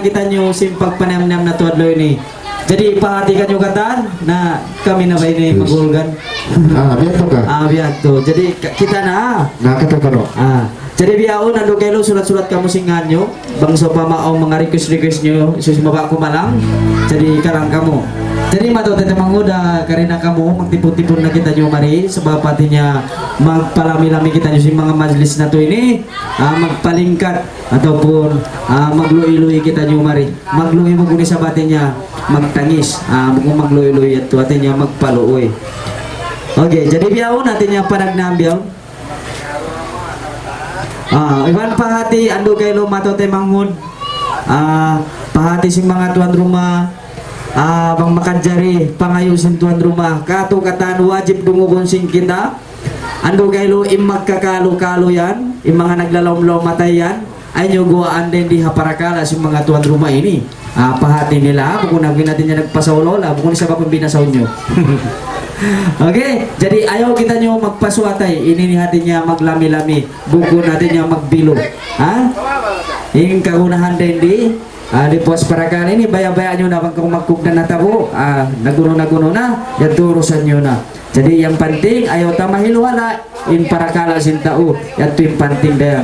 kita nyo simpag panamnam na tuwadloy ni. Jadi perhatikan nyo katan na kami na ba ini magulgan. Biar to ka. Biar to. Jadi kita na. Nakatagaro. Jadi biyaon nando kayo sulat-sulat kamu singan nyo. Bangsa pa maong mga request nyo susumaba ko malang. Jadi karang kamu. Jadi matutin manguda karena kamu magtipon-tipon na kita nyo mari sebab patinya magpalami-lami kita nyo si mga majlis na to ini magpalingkat ataupun magluy-luy kita nyo mari. Magluy mo kuni sa patinya magtangis magluy-luy at patinya magpaluoy. Okay, jadi biyaon natin yung panagnam biyaon. Iwan pahati ando kay lo matote manghud. Pahati sing mga tuan rumah bang makadjari pangayusin tuan rumah kato katan wajib dungugon sing kita. Ando kay lo magkakalo-kalo yan, yung mga naglalom-lom matay yan ay nyuguan din di haparakala sing mga tuan rumah ini. Pahati nila kung natin niya nagpasawlola kung isa pa pambinasaw nyo. Okay, jadi ayaw kita nyo magpasuatay. Ini natin niya maglami-lami. Buko natin niya magbilo. Yung kagunahan din di pos para kali ini baya-baya nyo na kung magkugdan na tabo. Naguno na, yaturusan nyo na. Jadi yang penting ayaw tamahilwala in para kala sintao. Yato yung penting dayan.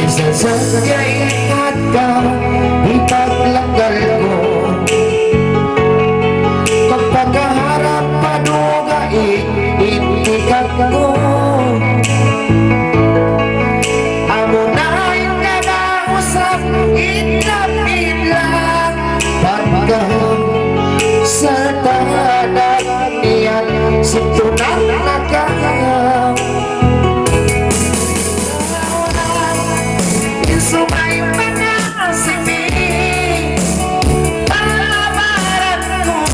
Isa sa kaingat ka, ipaglagal ko. Pagpagharap panuga, itikat ko. Amo na ikanausap, itlapit lang. Pagka sa tahanan niyan, sintunan na kang sumay panasimi pamaran ko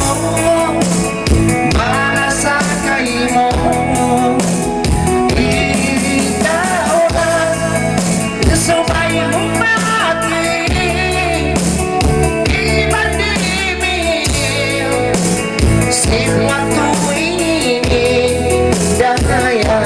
para sa kayo ikaw na sumay umati imanimil siwa tuwing dahaya.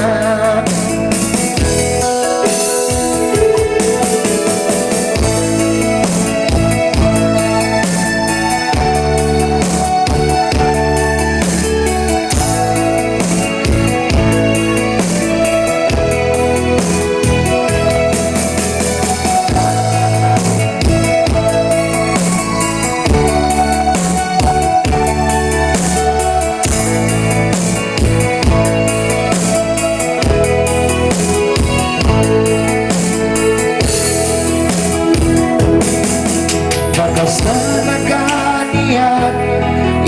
Bakas na naganiyan,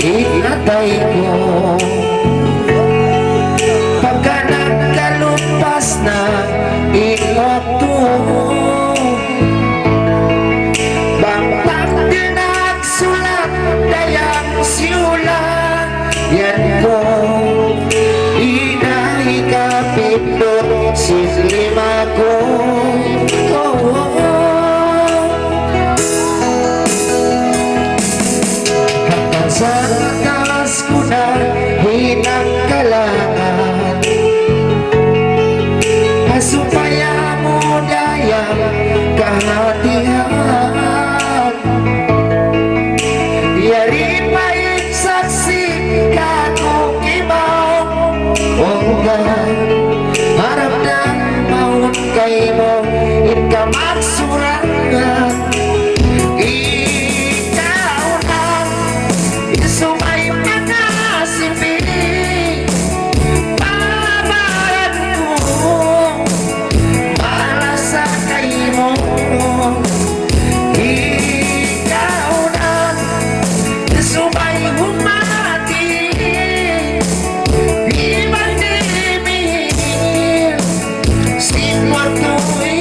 inatay ko. Pagka nagkalumpas na inoto, bangpak din nagsulat, dayang siulan. Yan ko, inahikapito, silima ko. Sa taas ko na hinanggalangan, asupaya mo dayang kahatihan. Yari pa'y saksi kanukimaw, onggan harap ng maun kay mo ikamagsurangan. Sumay panasimi pamaran ko para sa kayo ikaw na sumay humati imanimil sinwa tuwi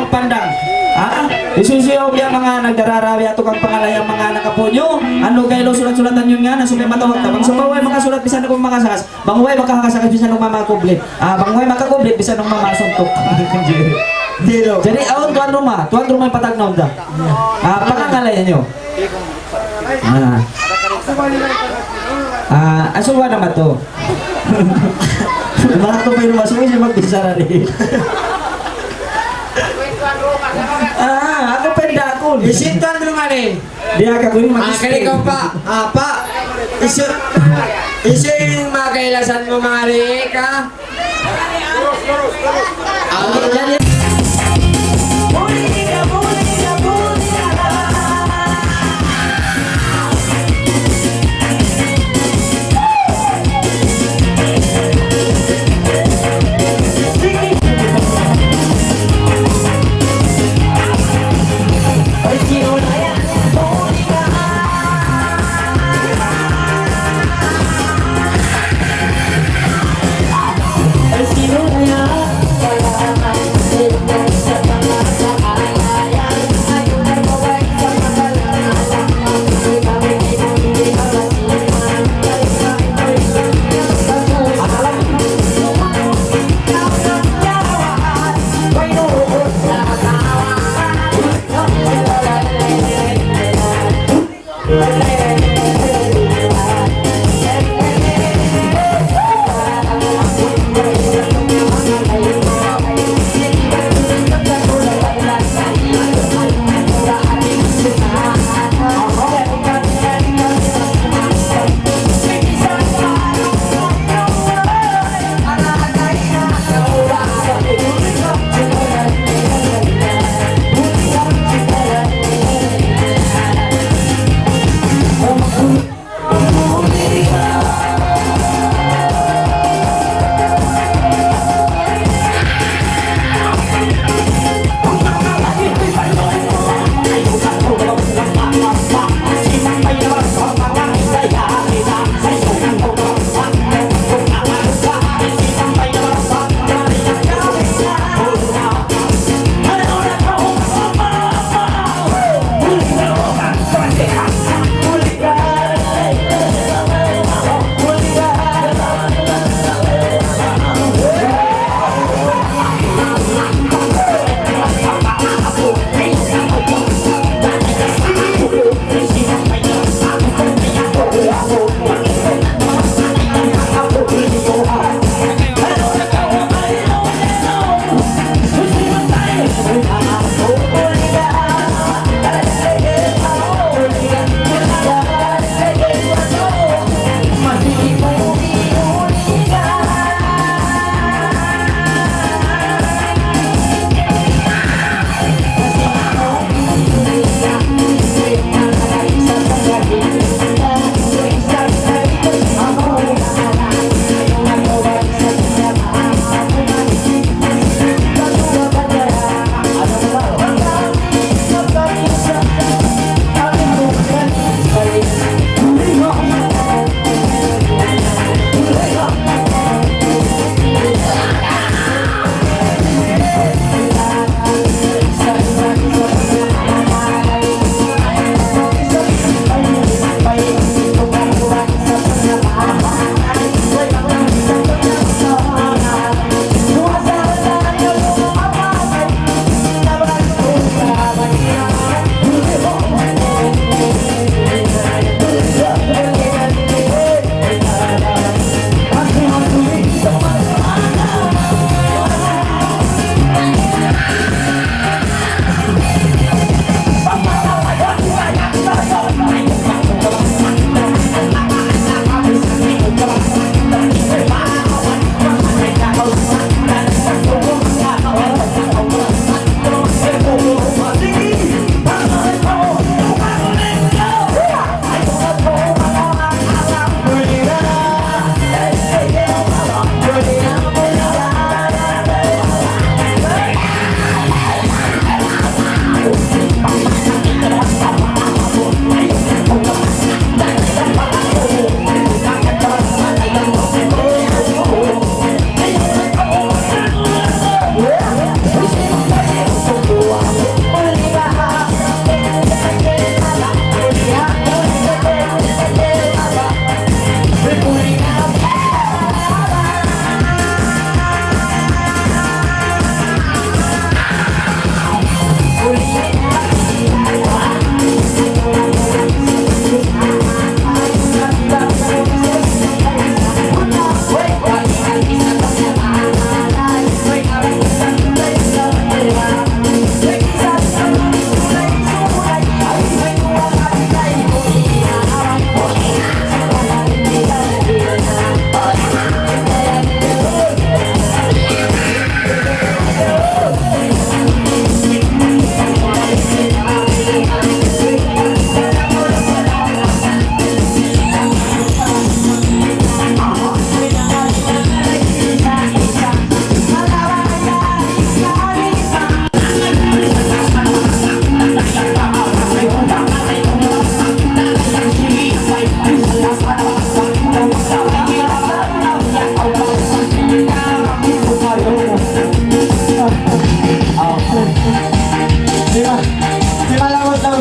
magpandang. Ha? Isusiyaw biya mga nagdararawi ato kang pangalayang mga nakapunyo. Ano kayo sulat-sulatan yun nga na sumay matawag ta. Bang sumaway makasulat bisan akong makasas. Bangway makakasakas bisan ng mamakublit. Bangway makakublit bisan ng mamasuntok. Dilo. Jadi awon tuan rumah yung patag na onda. Pangangalayan nyo. Asuwa naman to. Mga to pa yung masuwi siya magbisara rin. Ako penda ako. Isin tuan rumah nih. Dia ka kuning Kali kau pak, apa? Isin magkailasan mo mga reka. Jadi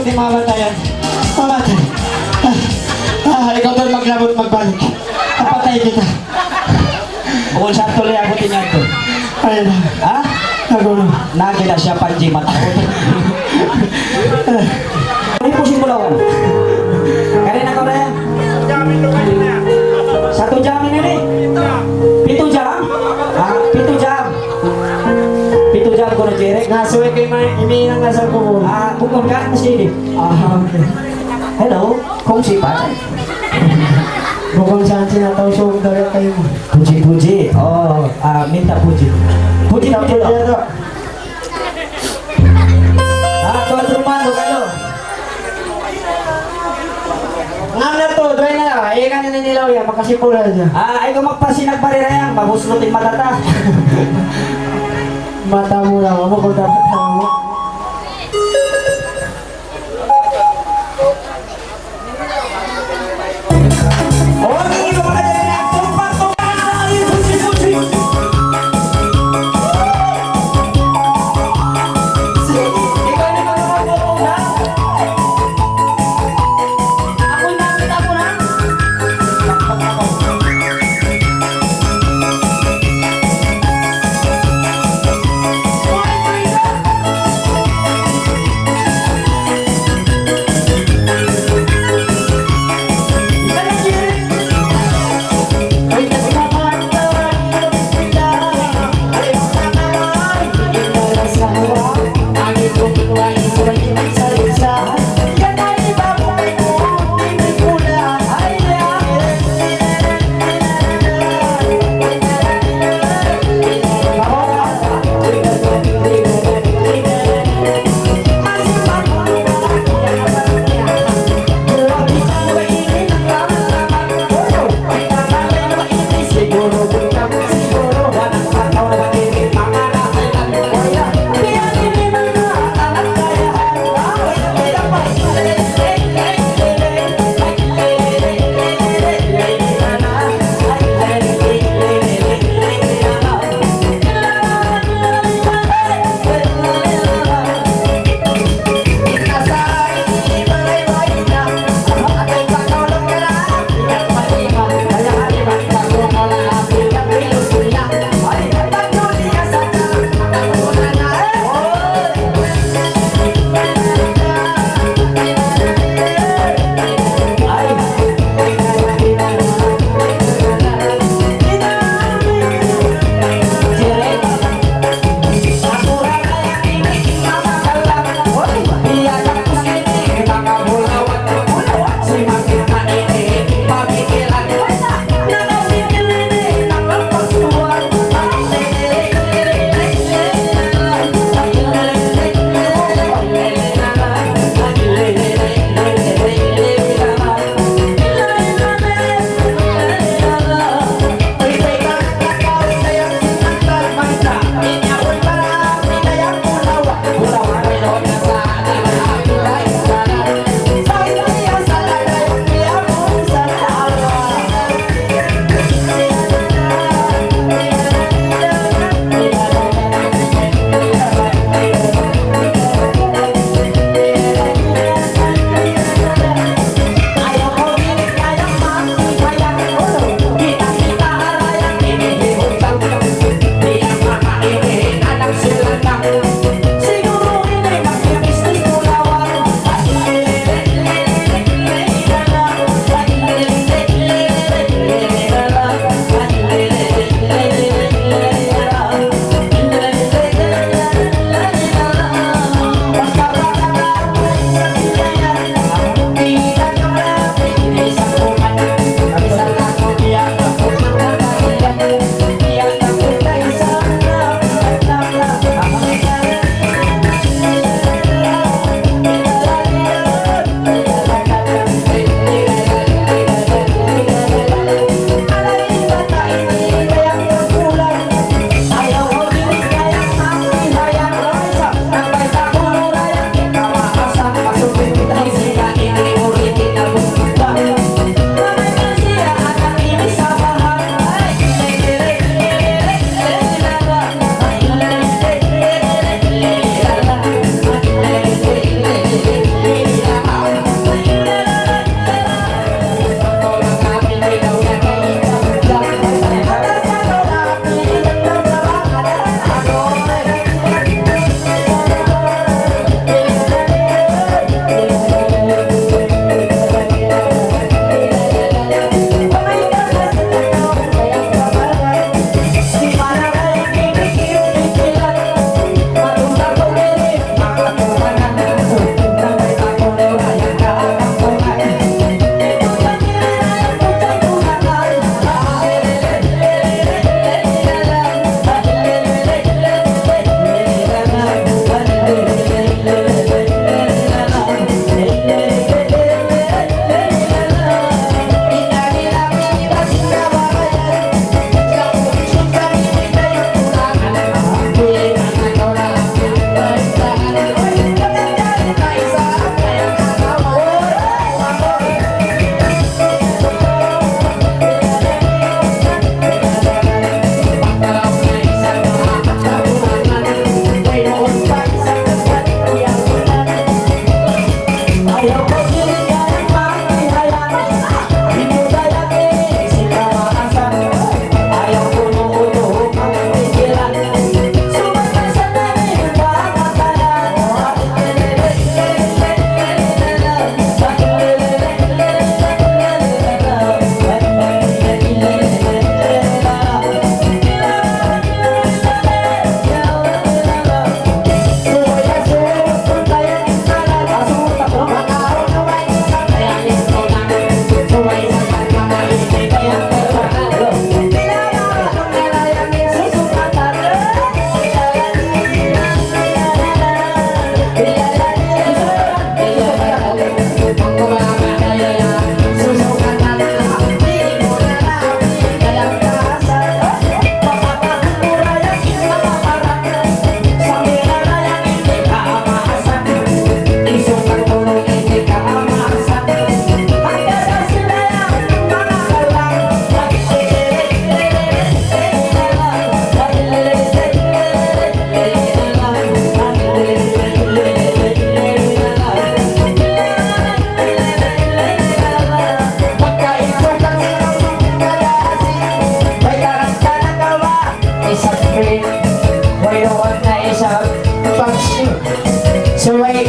yung mga bantayan. Mamatay. Ikaw doon maglabot magbalik. Napatay kita. Kung saan tuloy ako tingnan ko. Ayun na. Ha? Nagulo. Nakita siya panji matawag. Ano po simulawan? Kanina ka na yan? Satu jam ini nih? Pitu jam? Ah, pitu jam. Pitu jam ko na jerek. Nasuwi kay Imi ng nasa kubo. Ah, bukod ka na sini. Okay. Hello, kung si pa? Bukong saan sinatawsong daw kayo mo. Puji-puji. Oh, minta puji. Puji-puji Tapos loh. yan to. Tuan rumah lo kayo. Ngam na to, doy na. Ay ka na nilaw yan, makasipulan niya. Ay kung magpasinag barira yan, mabuslutin matata. Mata mo lang, ano kung dapat mo. Oh, hindi ko makadali na. Tumpak-tumpak. Puji-puji. Ikaw na magpapapapong na? Ako'y nakita ko na.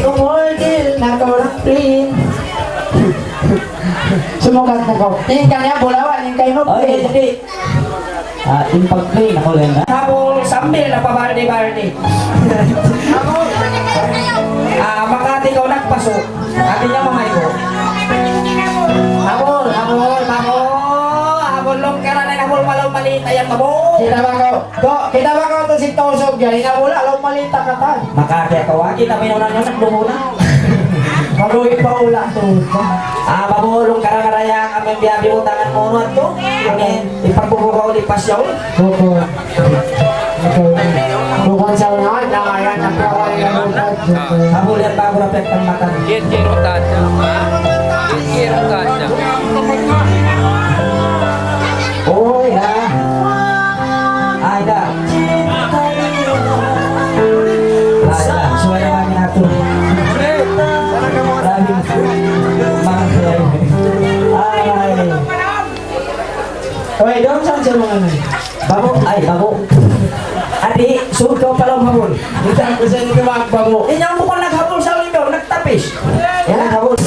kumortil na ko ng plin. Sumukat na ko. Tingin ka niya, bulawan, yung kayo mo. Okay, jadi. Yung pag-play na ko lang na. Habol sambil na pabarde-barde. Makati ko nagpaso. Sabi niya mga ito. Habol, habol, habol. Habol long kara na habol malaw malita yan habol. Kita ba ko? Kita ba ko to si Tosog yan? Inabula, alaw malita ka tan. Makati ako. Kita minunan yun nagdungo na. Maruhin pa ula to. Babulong kara-karaya kami biyabi utangan mo nun to. Ipagbubukaw ni Pasyaw. Opo. Bukan sa unahan, nangayan ang kawal ng ulat. Habol yan bago rapet ang mata. Oy ha. Ay da. Suara kami nato. Ay. Oy, doon saan siya mga nai? Babo, ay babo. Adi, suot ka pala habol. Kita ko sa inyo magbabo. Inyong bukol naghabol sa window, nagtapis. Yan ang habol.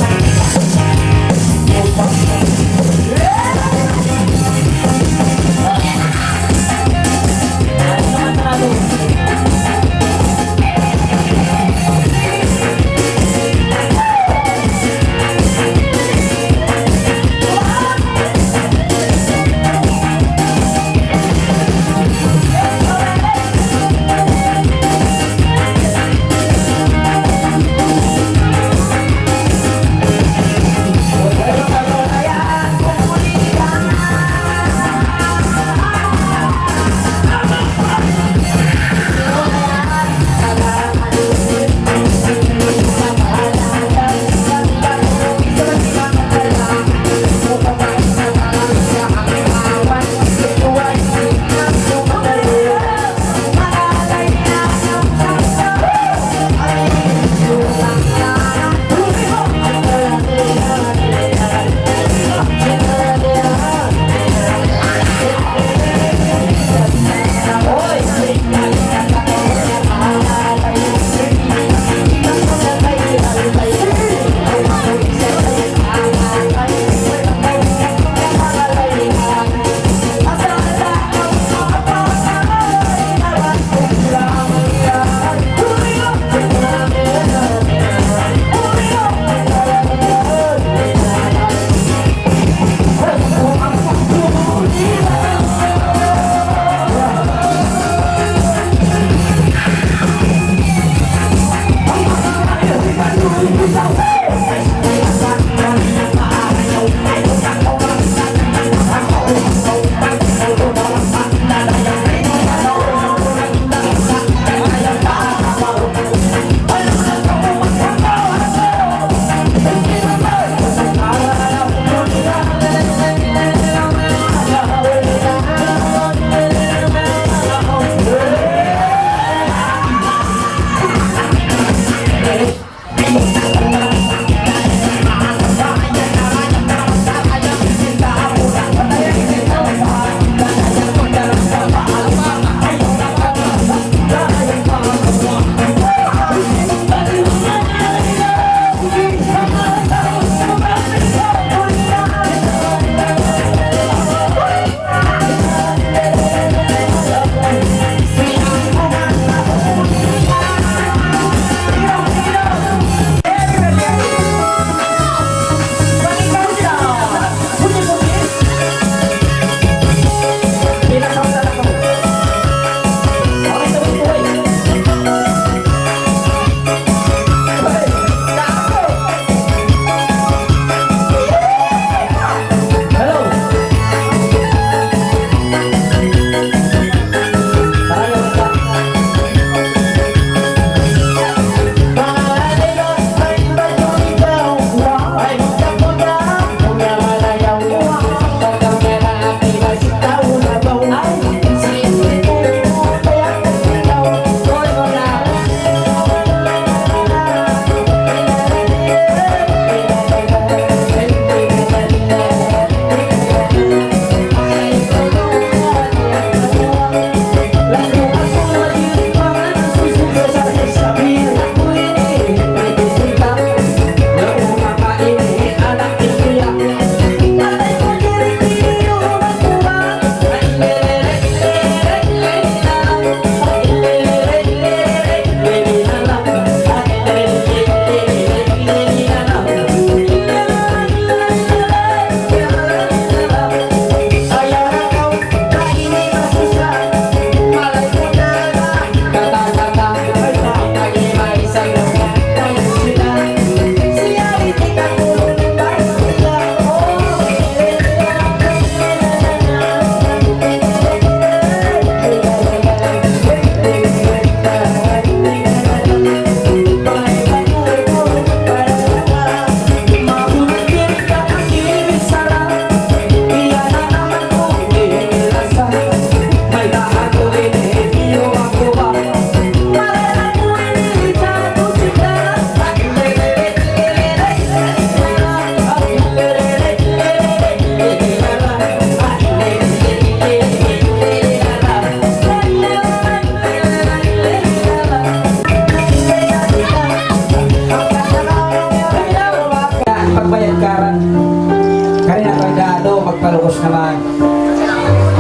Tapos naman,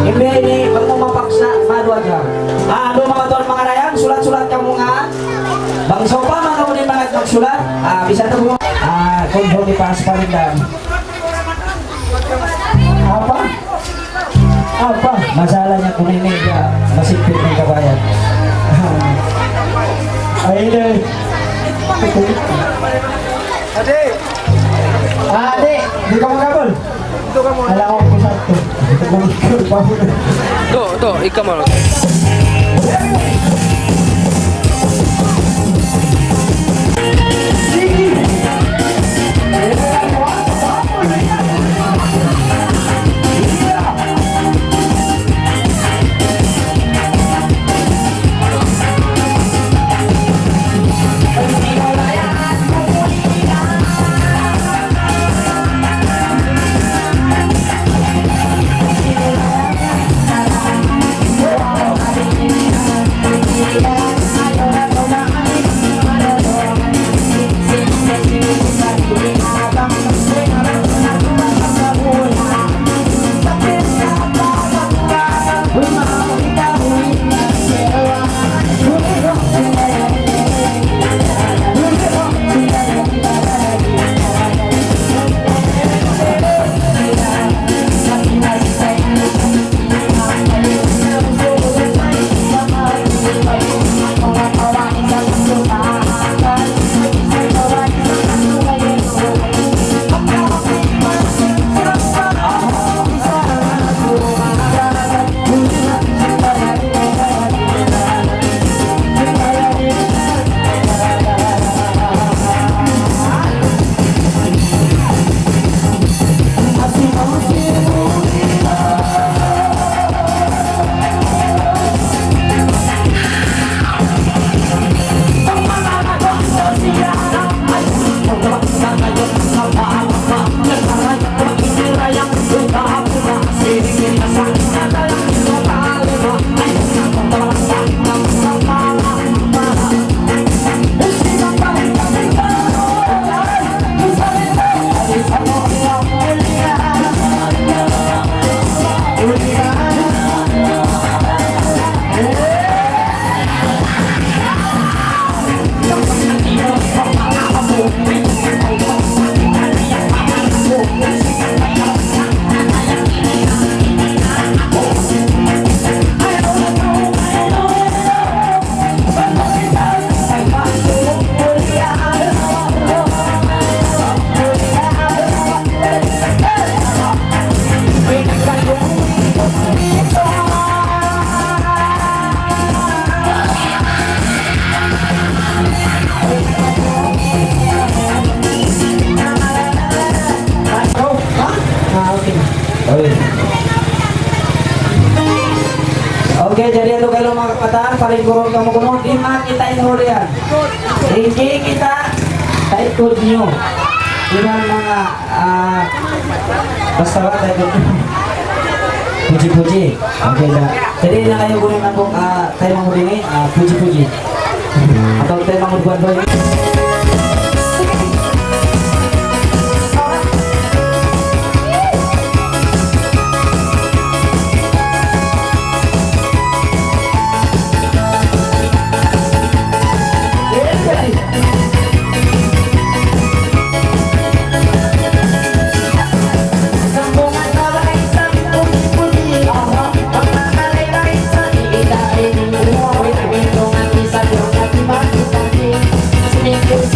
imbihay ni pag mapaksa, madwa dyan. Ano mga doon mga rayang, sulat-sulat ka mo nga. Bangso pa, mga muli mga magsulat. Bisa na mo. Kung di pas pa rin lang. Apa? Masala niya kung may media, masipit ng kabayan. Ay, hindi. Ade, di ka magkabol. Alam ko kung saan to. Magkabol pa mo. To, ikaw mo. Okay, jadi itu kalau mga kabataan, paling kurang kamu kuno, di mana kita inhuli yan. Hindi kita taikod nyo. Iman mga, basta ba taikod nyo? Puji-puji. Okay na. Jadi na kayo kunin na kung tayo manghuli puji-puji. Atau tayo manghubuan doon. Thank you.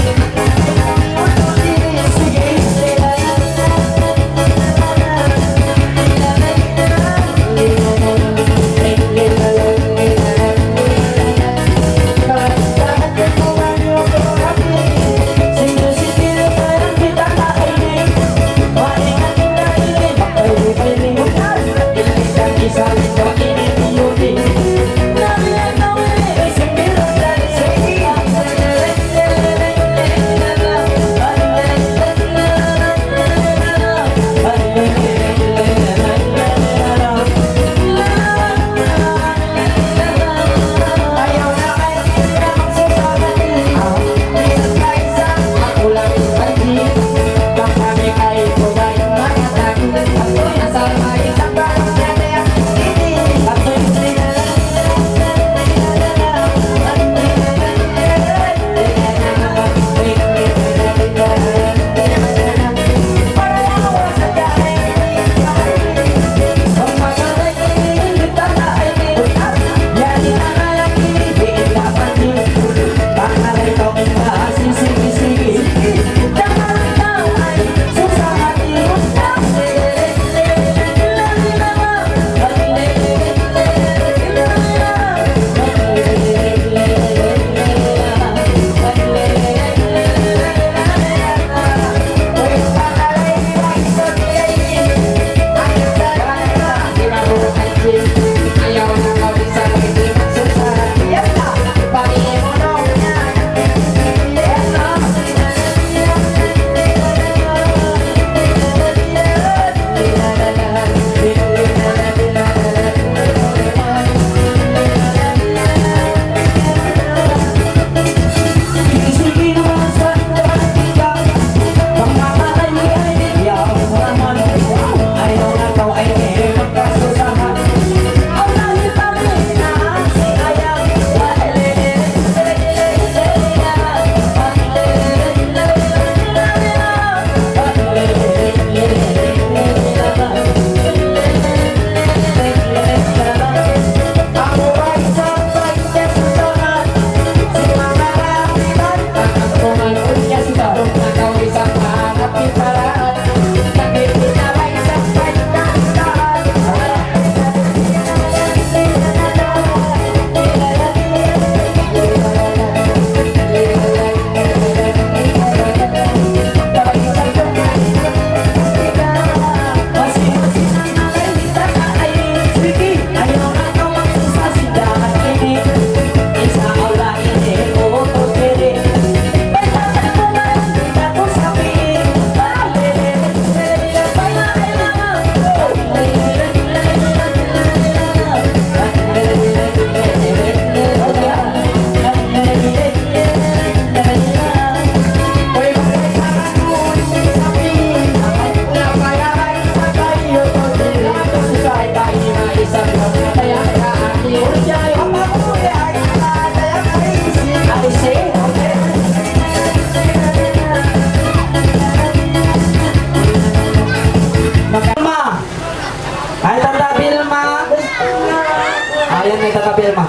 na itatabi ma.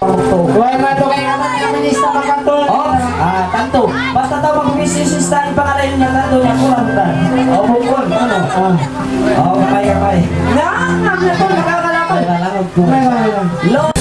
Huwag mo ito kay naman yung minista magkantol. Oh, tanto. Basta daw mag-bisisista yung pangalan niya, tanto niya ko lang ta. Oh, bukol, ano? Oh, kamay. Na to, nakakalaman. Kailangan ko. May. Lo.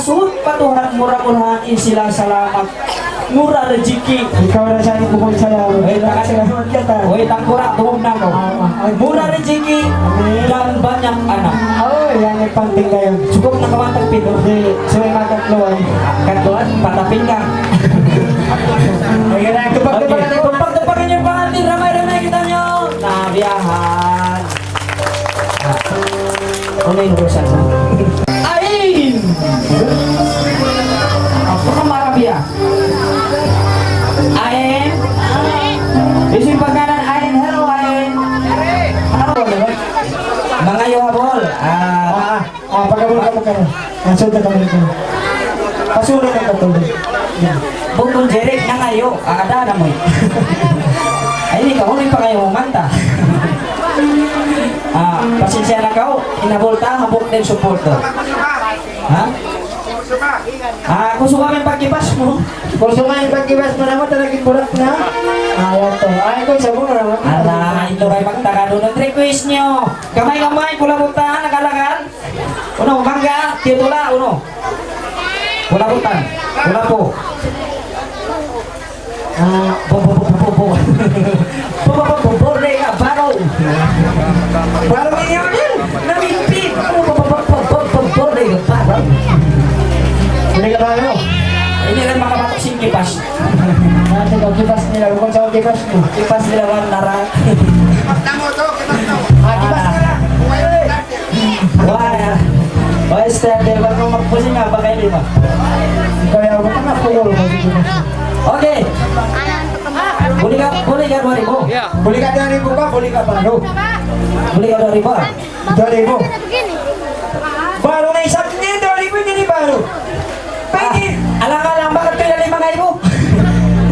Asud patuhan mura kulahan sila salamat. Mura rezeki. Ikaw na siya bukod saya. Wait, Salamat kita. Wait, tangkurak, tungog na ako. Mura rezeki dan banyak anak. Oh, yan ay panting kayo. Cukup na kamantang pino. Di, suway matatluan. Katuan, patapin ka. Ay, ganang Oke, tupag-tupag na tumpang-tumpangin yung pangalan. Ramai-ramai kita nyo. Nabiyahan. Ano yung urusan sa? Ain! Apa ka marabia? Ain? Isin pagkanan Ain. Hello Ain. Ano ba naman? Mga yohabol. pagkabul ka magkano. Nasod na kami ko. Pasulong na katulad. Bukong jerik na ngayo. Ada na mo. Ay, hindi ka huli pa kayo manta. Pasensya na kau, inabulta, habok din supporter. Ha? Kung suka may pagkipas mo. Kung sumayin pag-ibas mo naman, talagin burak na. Ayan to. Ay, ko sa muna naman. Ala, ito kayo magtaka doon. Request nyo. Kamay-kamay, kulabutan, nakalakan. Uno, mangga, titula, uno. Kulabutan, kulapo. Borde ka, baro. Baro ini yun. Namimpin. Borde ka, baro. Hindi ka tayo. Ini kan makabatok sing kipas. Natin ang kipas nila. Kung sa kipas mo. Kipas nila wan nara. Kipas nila. Wah ya. Oh, standard ba kung magpusing nga ba kayo lima? Ikaw yung ako na pulol. Oke. Boleh ka 2,000? Ya. Buli ka 2,000 ka, buli ka baru. Boleh ka 2,000? 2,000. Baru na isang din, 2,000 din baru. Pwede. Alang-alang bakit kayo na 5,000?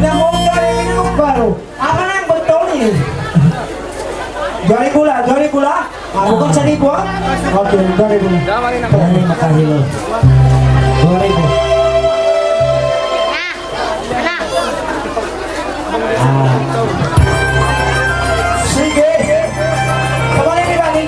Namong 2,000 yung baru. Ako na ang betul ni. 2,000 lah, 2,000 lah. Bukan 1,000 ah. Oke, 2,000 lah. Dah mari nak. Ay, makahilo. 2,000. Sige. Kembali ni Bani.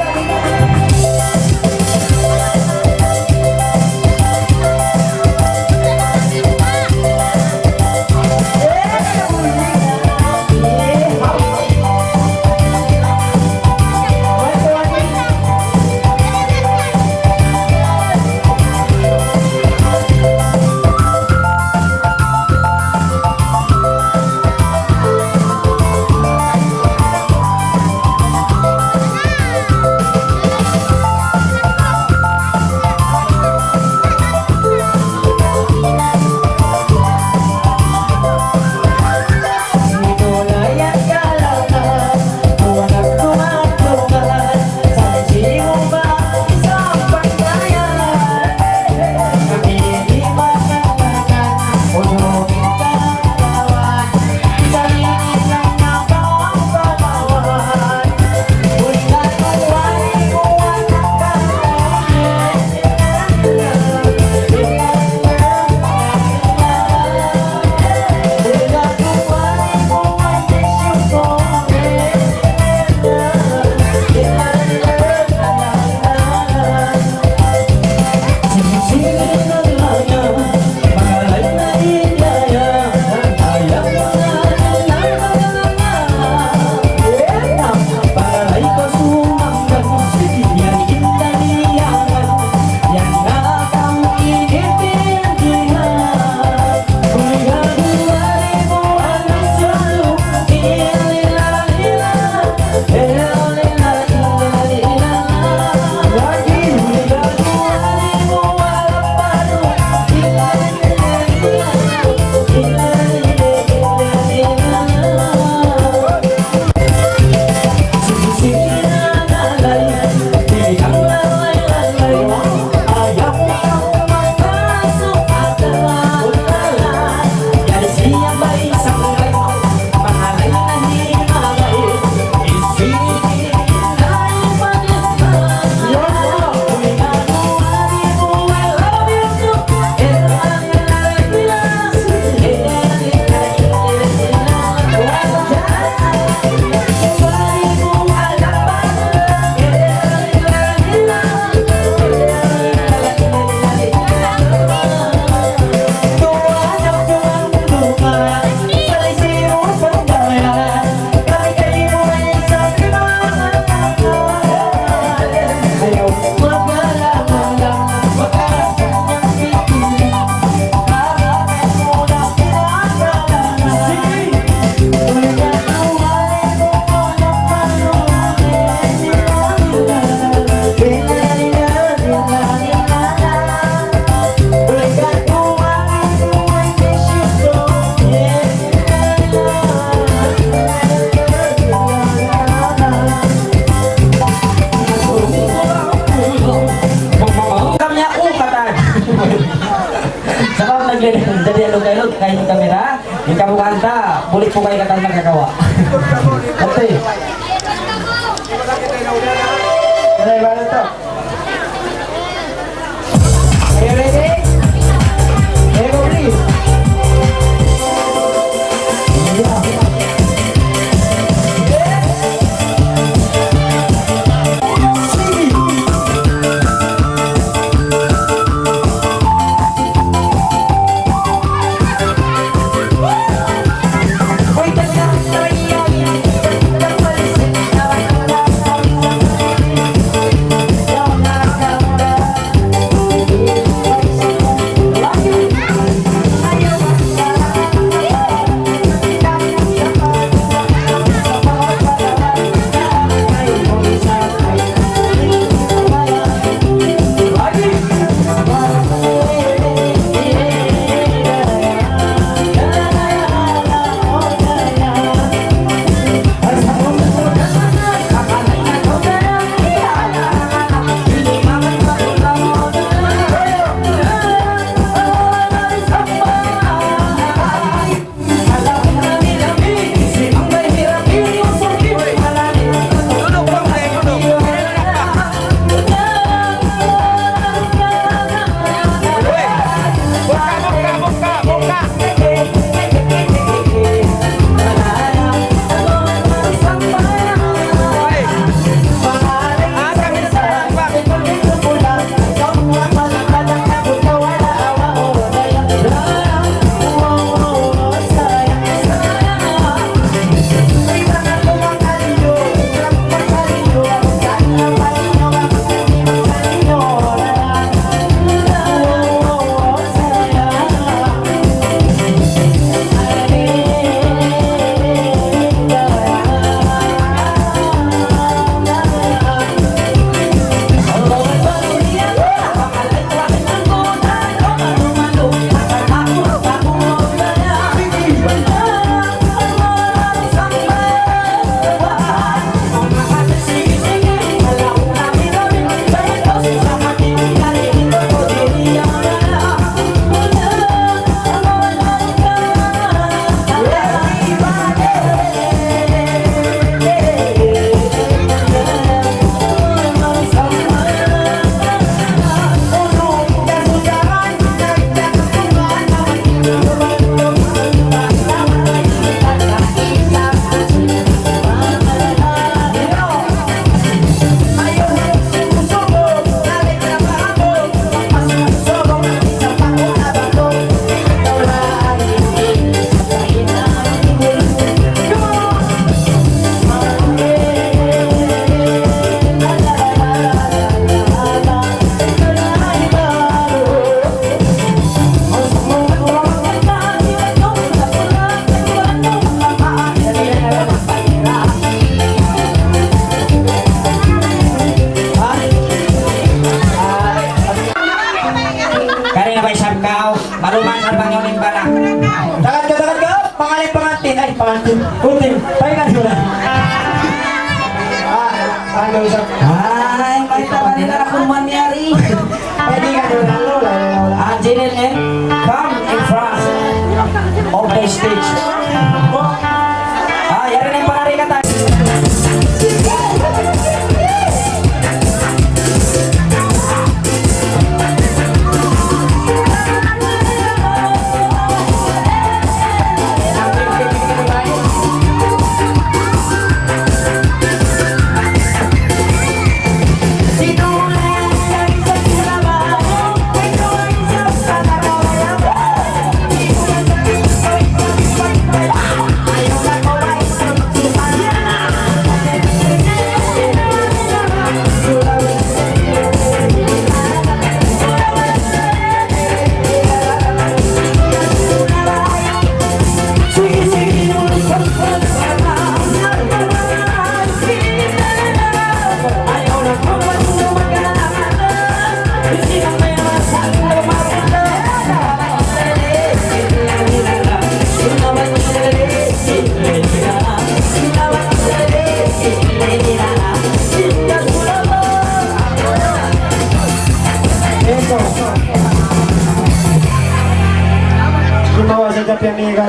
Sa mga jadi ano kayo ng kamera, yung kamukanta, bulit po kayo katang magkakawa. Ate. Kaya ba na to? Are you ready? Hey, go please. Dagat ka, pangalit, ay pangalit, utim, pahingan mo na. Ano siya? Ay, makita ba nila na kung mangyari? Pwede ka doon, lola. Angelin and come in front of the stage. Yari na yung panari ka tayo. Ella mi amiga.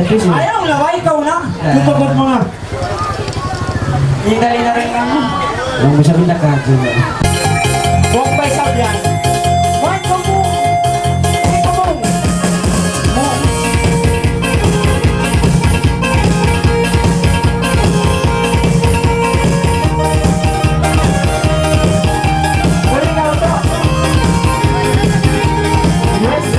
Ayaw na, why ikaw na? Tutugod mo nga. Hindali na rin ka mo. Ang masabi na kago. Huwag pa isang yan. Why ka mo? Why ka mo? Wala ka ito. Yes.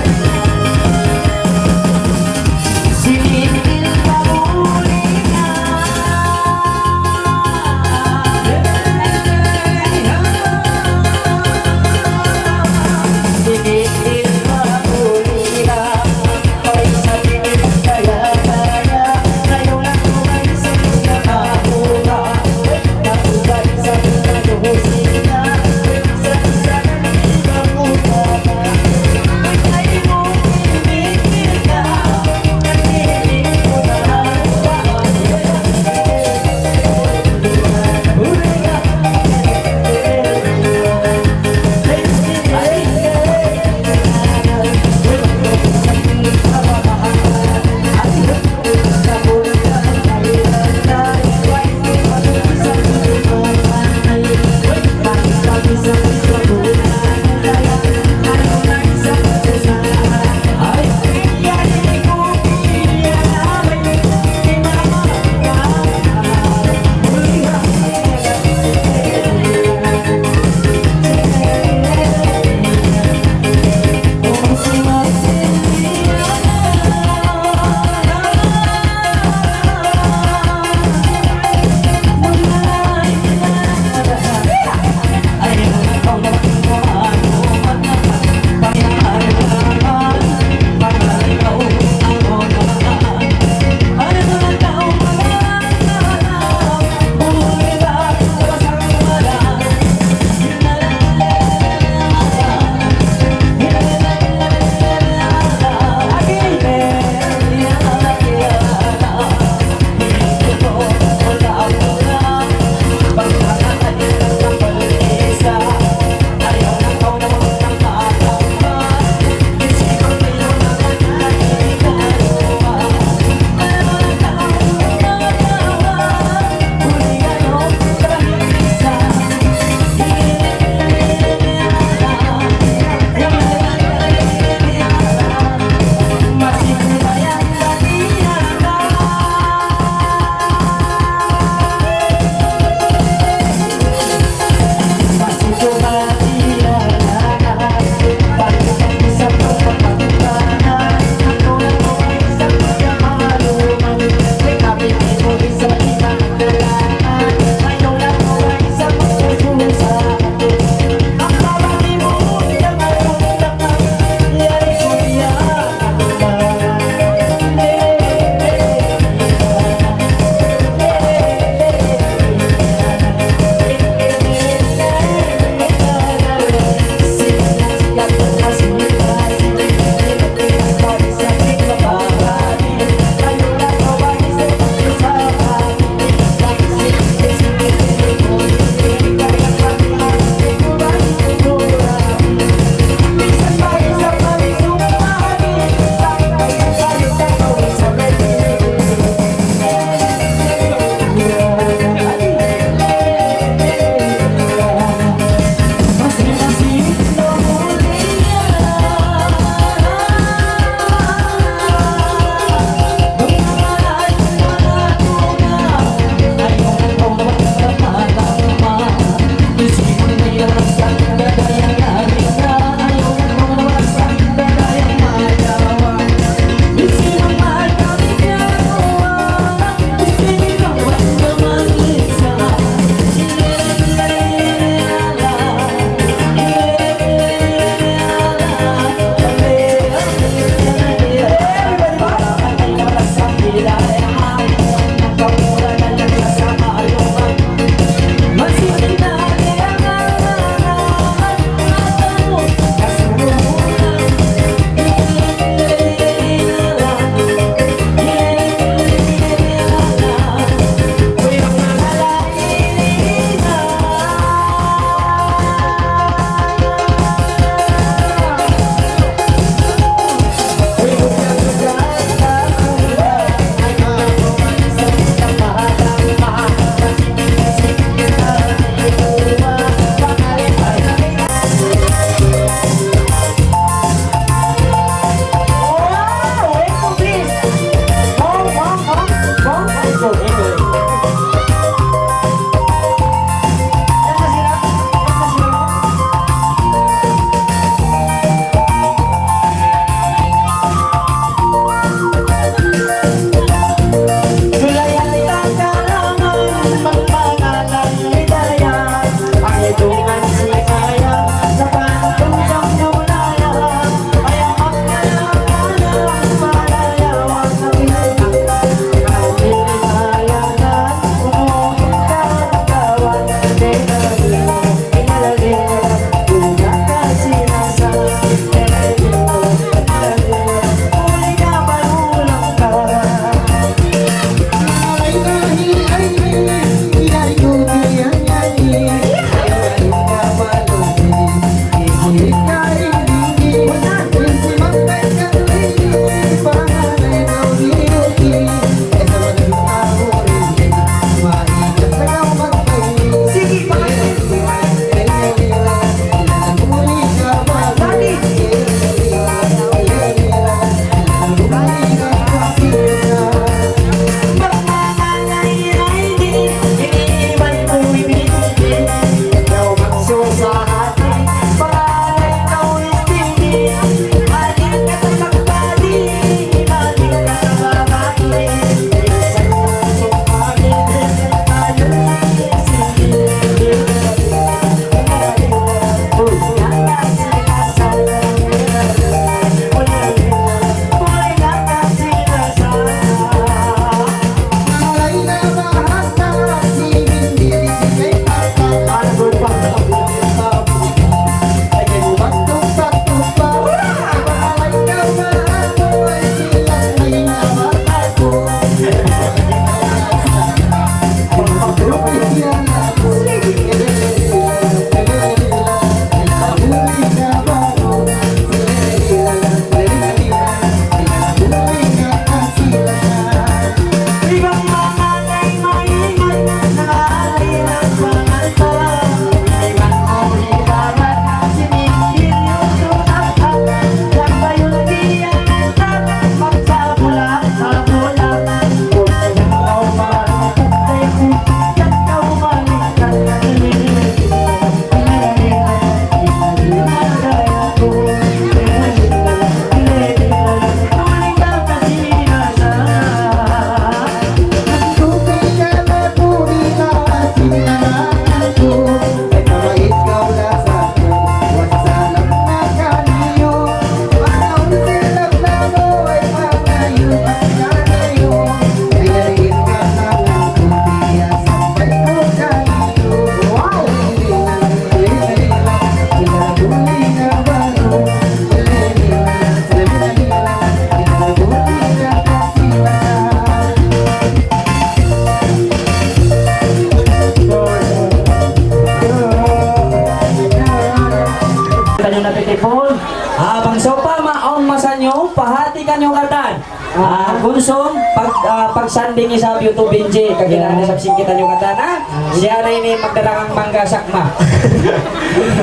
pag sanding sa YouTube Benji, kagilala sa singkitan yung kata na, siya na ini magdalangang mangga sakma.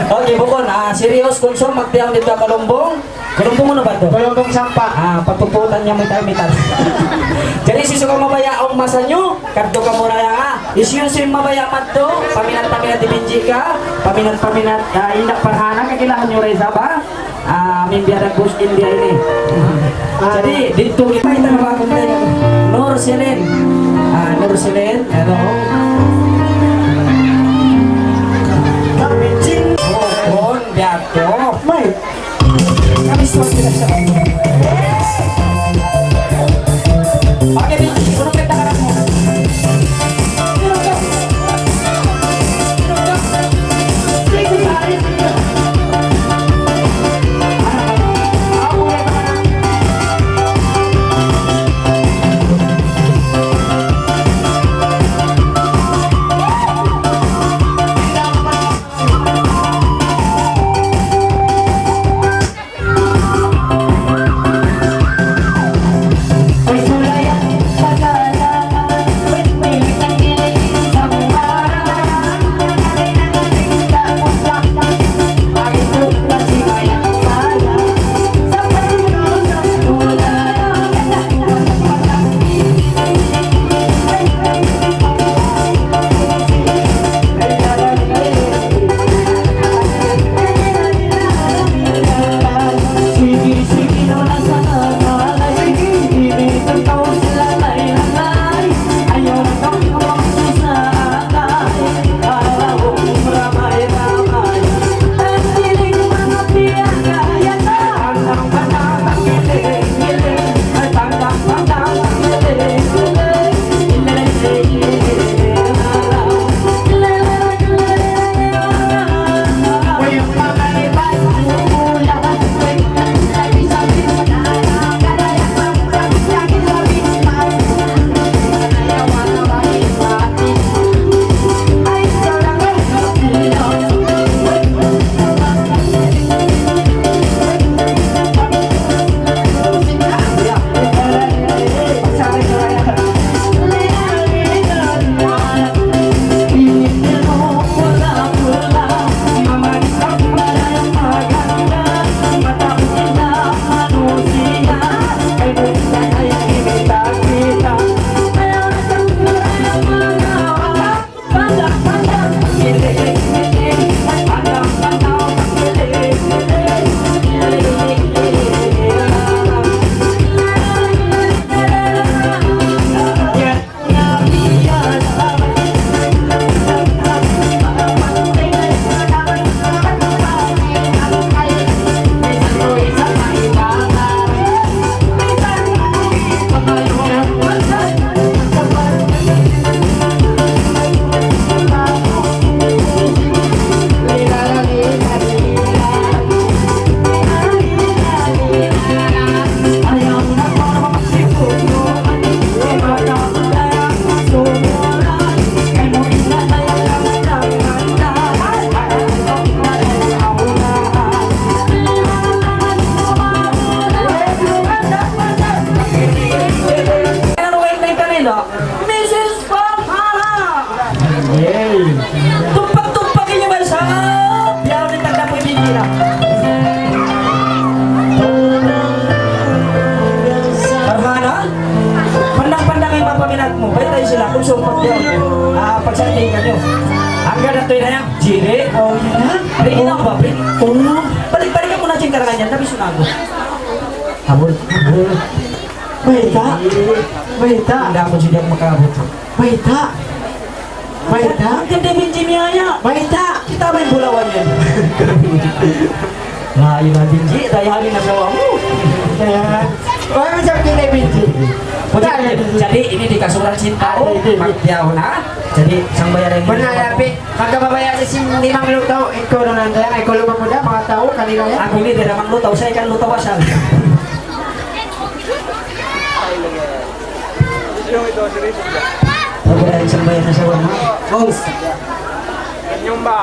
Okay, bukon, serious kung so, magtiyaw dito kalumbong. Kalumbong mo na ba ito? Kulumbong sampa. Pagpuputan niya mital-mital. Jadi sisu ka mabaya ang masa nyo, kadto ka mura nga. Isyun sin mabaya madto, paminat-paminat di Benji ka, paminat-paminat, indak parhana kagilahan nyo Reza ba? Amin biar Gus India ini. Jadi dito kita na ba kung tayo Nur Selen. Nur Selen, ano? Kami cing. Bon, biato. Mai. Kami sudah tidak. Oke, Benji, suruh kita karakmu. Pagsanding ka nyo. Hanggang na ito'y na yan. Jiri. Oh, yan. Ringin ako ba, Prin? Oo. Balik-balik ka muna siyang karangan yan. Tapi sunago. Habol. Habol. Baita. Baita. Hindi ako siya makabot. Baita. Baita. Ang ganda yung Jimmy-aya. Baita. Kita ba yung bulawan yan? Layo na Benji. Dayahalin na sawa mo. Wala mo sabi kay Benji. Jadi ini di kasuran cinta magtiyaw na. Jadi sang bayaran mo. Manalapi. Magkababayan si 5 lutaw. Ikaw na nandang. Ikaw lumang muda. Mga tao. Kanila yan. Aku ini tidak manglutaw. Saya kan lutaw asal. Pagbayaran sang bayaran sa wama. Oh.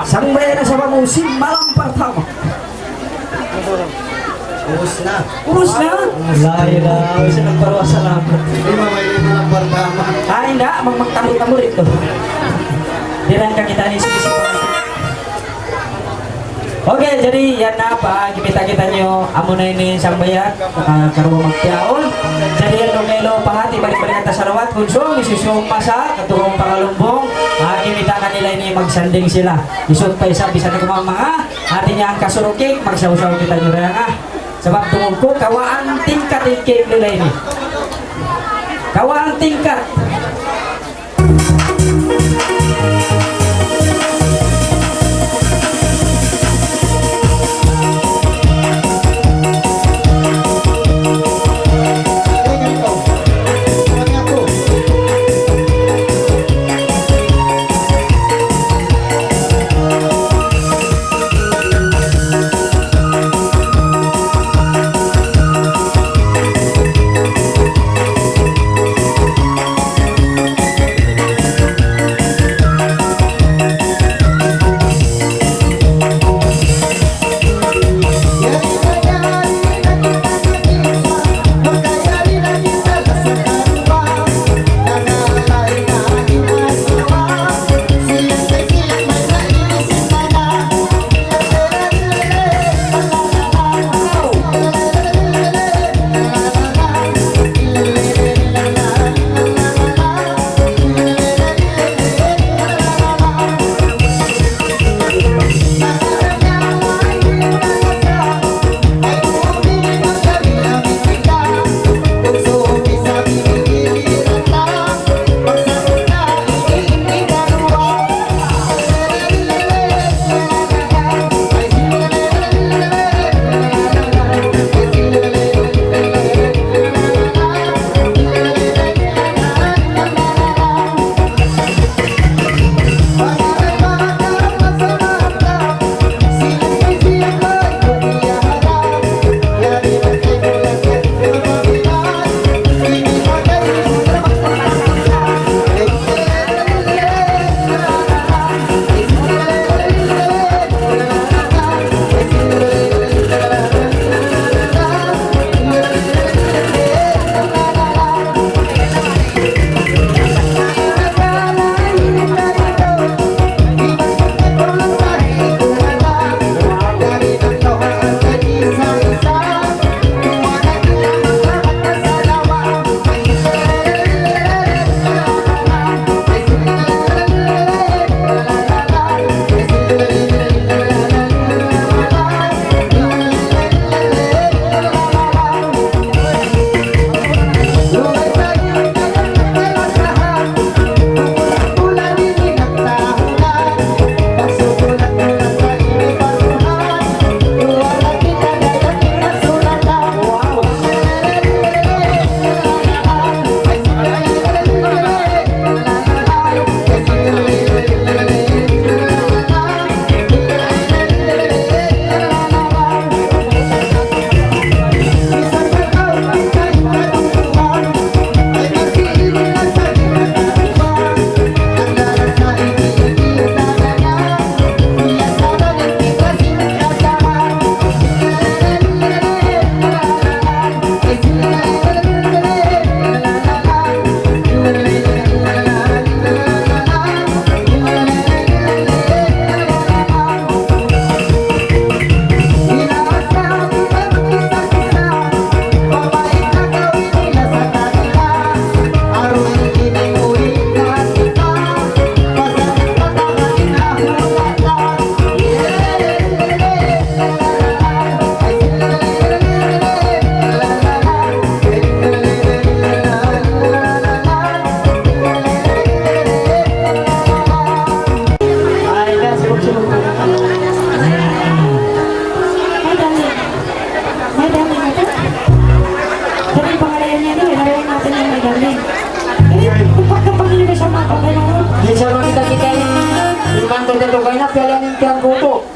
Sang bayaran sa wama. Musim malam pertama. Ubus na. Urus na. Layo na. Isa nagparwa sa lapat. Hindi mamay mo lang partama. Hindi. Magtamot-tamot ito. Diran ka kita ni sumisipan. Okay, jadi yan na pa. Kita nyo amo na ini sang bayat. Karuwa magpiaon. Jadi yan lumelo pahati. Balik-balik ang tasarawat. Kunsong, isusong pasa. Katulong pangalumbong. Kimita ka nila ini magsanding sila. Isot pa isa. Bisa na kumama. Hati niya ang kasurukik. Magsaw-saw kita nyo rin nga. Sebab tunggu ko kawaan tingkat ikik nila ini. Kawaan tingkat.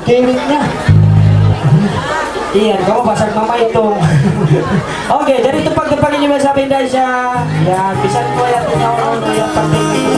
Gaming niya. Iyan, kamu basag mama itu. Oke, jadi itu pagi-pagi juga sa pindah siya. Ya, bisa ko yan tinyaw yung pagkain.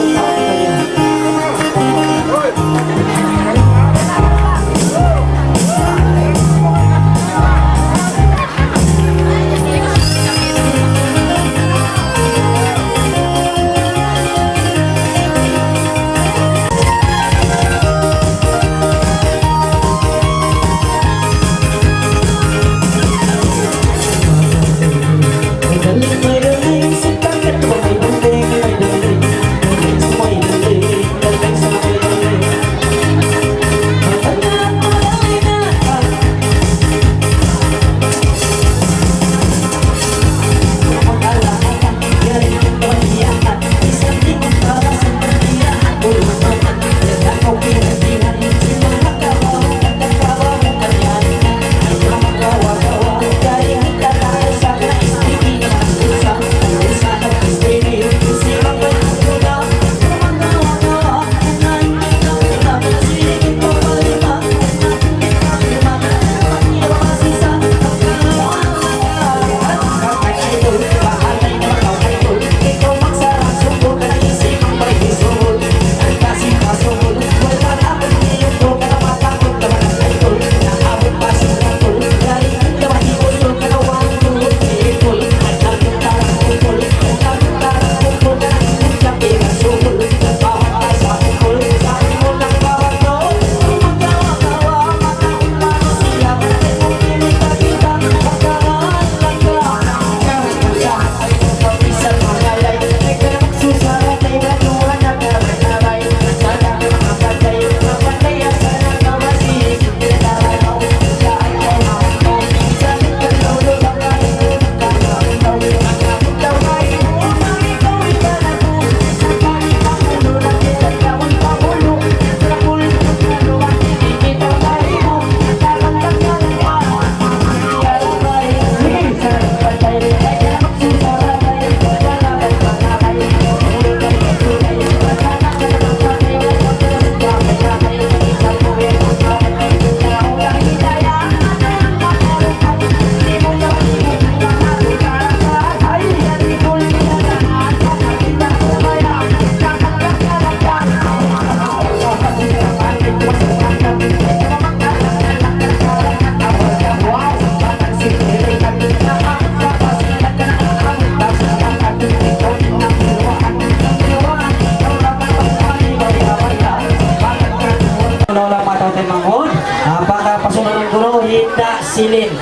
Silin.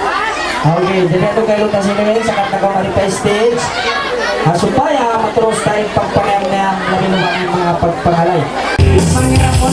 Okay, direto kayo ta Silin sa kanta ko mali pa stage. Supaya matros tayong pagpangayam na labi naman ang mga pagpangalay. Pangayam ko.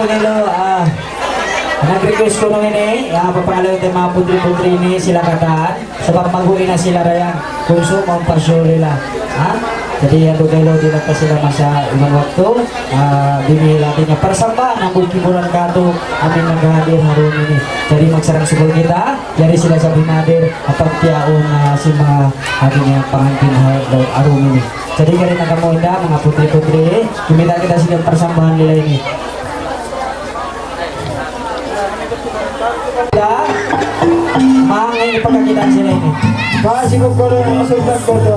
Hello, nag-request ko nung ini, papangalaw tayo mga putri-putri ini sila kataan, sa pagmaguli na sila rayan, kung so, mampasyuri lang. Jadi yang kayo din pa sila masa ibang waktu, binihila din niya. Para samba, nangkukimulan ka ito, amin naghahadir haron ini. Jadi magsarang subol kita, jadi sila sa binadir, apagtiyaon si mga ating pangantin haron ini. Jadi kaya nagamuinda, mga putri-putri, kumita kita silang persambahan nila ini. Mahangay pagkakitaan sila ini. Kasi ko ko rin masulat ko to.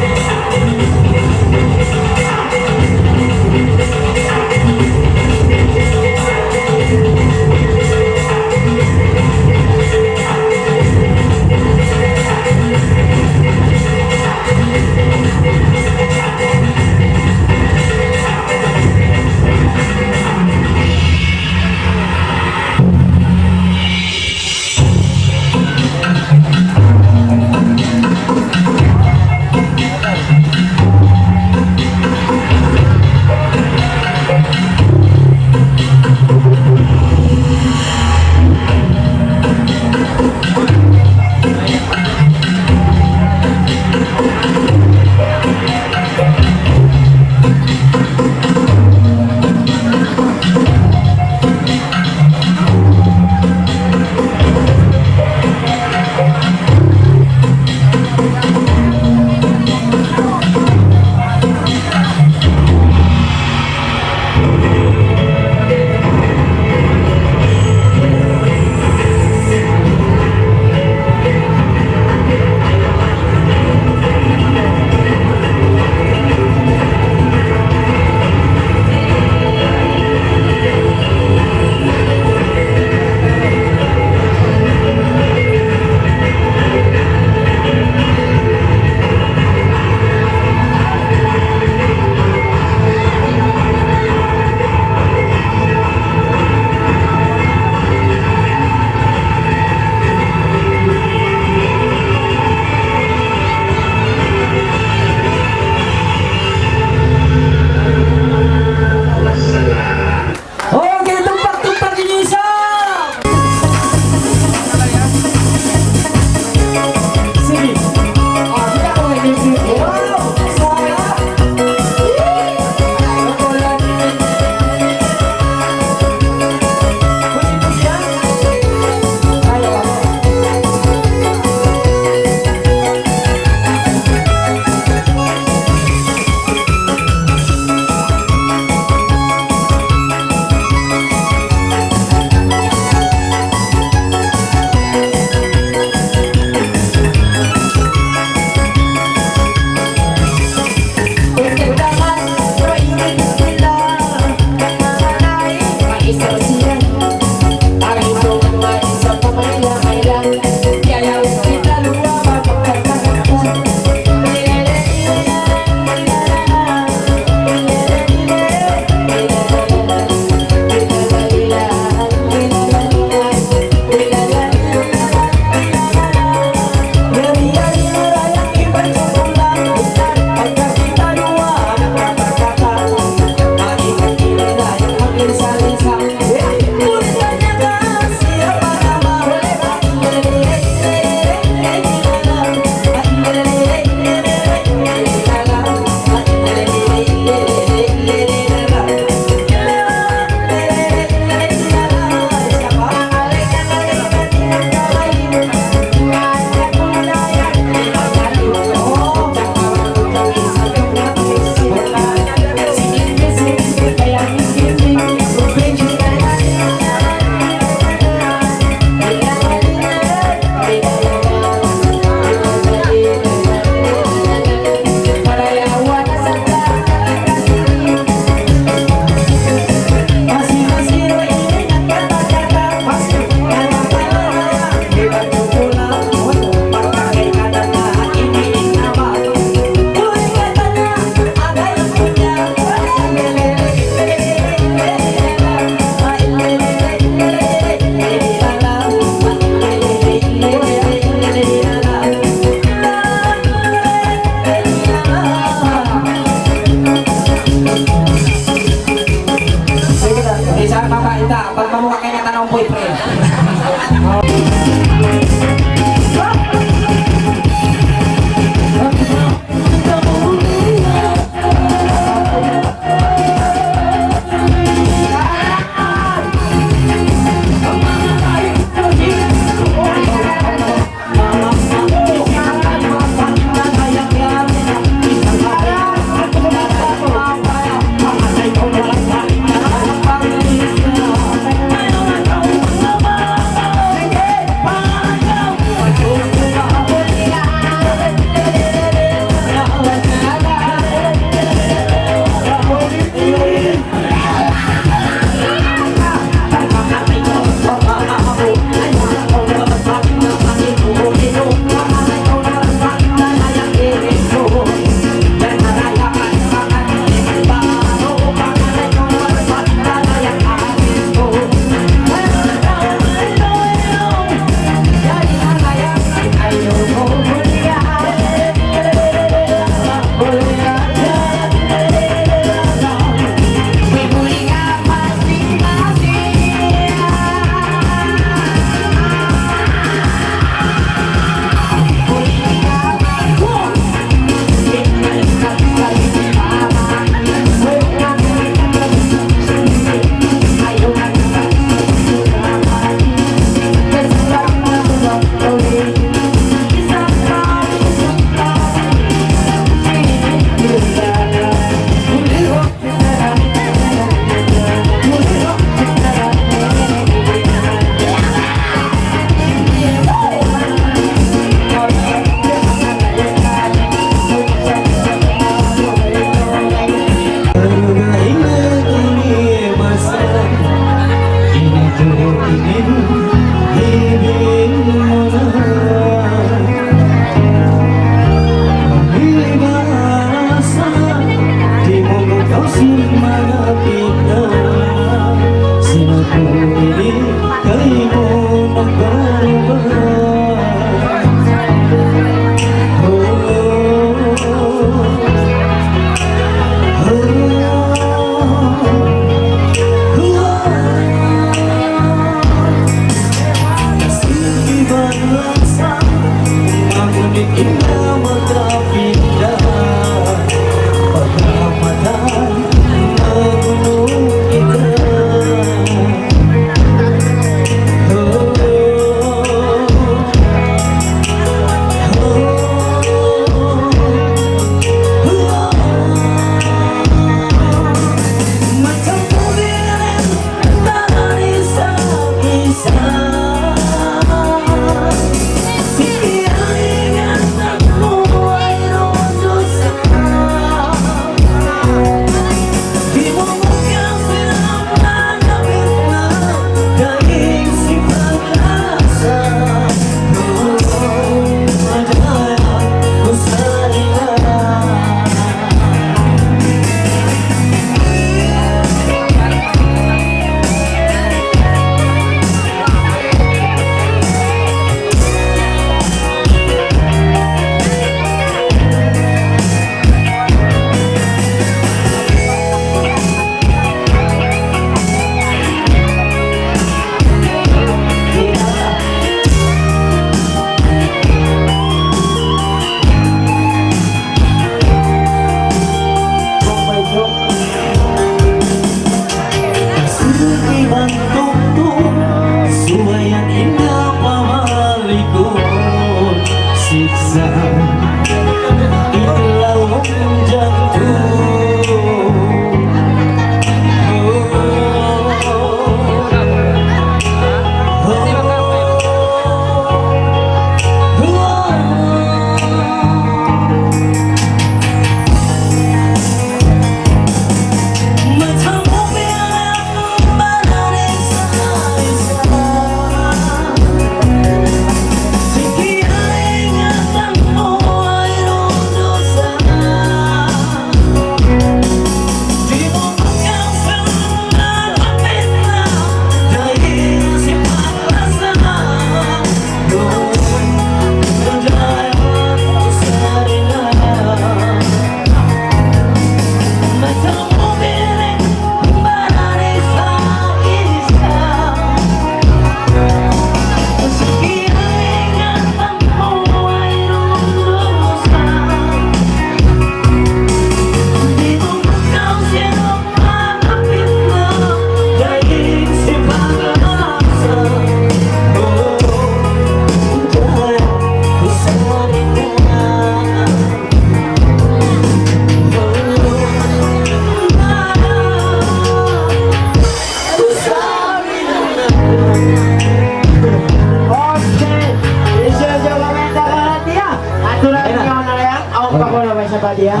dia.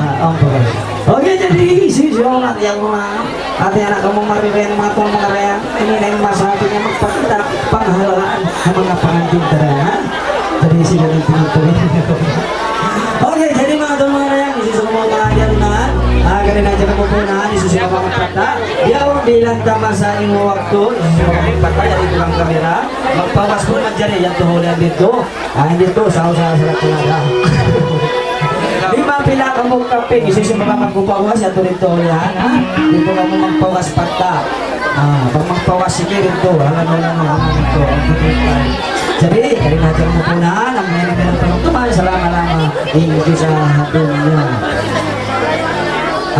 Oke, jadi siswa yang mga ate anak kamu mariren mga tong mga reyang ini na yung masakitnya magpakita panghalaan ng mga pangantin tarayan. Jadi sila yung tinutuloy. Oke, jadi mga tong mga reyang isusunod mo mga yarunan. Ganun aja kamu punan isusunod mga pata. Dia bilang tama sa imo waktu isusunod mga pata dari tukang kamera. Magpawas ko madyan yan tuhulan dito. Dito sa usaha-usaha tulada. Lima pila ka mong kaping, isusin mo ka magpupawas, yato rito yan, ha? Dito ka mo magpawas pagta. Pag magpawas sige rito, alam mo lang mga ito, ang tutupan. Jadi, kaya natin mo po na, ang meron ng panagtuman, salamat-lama, hindi sa hapon niya.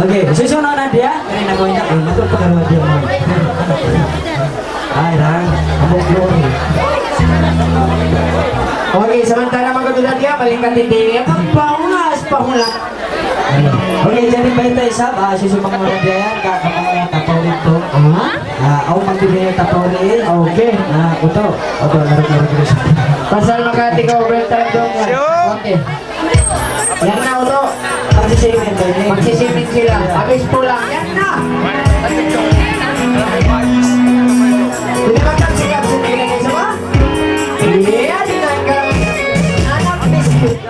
Okay, susunod na dia, kaya nagawin niya, matul pagkarawa dia mo. Ay, lang, abong glory. Oke, sementara magkatudan dia paling katindi. Paungas, paungas. Oke, jadi baita isab, susumang mo na dia yan, kakamang tapaw rito. Ako magbibigay ng tapaw rin. Oke. Oto, laro-laro ko siya. Pasal makati ka overtime dong. Oke. Yan na ulo. Magsisimin ba ini? Magsisimin sila. Habis pulang. Yan na. Hindi magkaksikap sa nila kayo ba? Iya, ditanggal. Anak biskuit.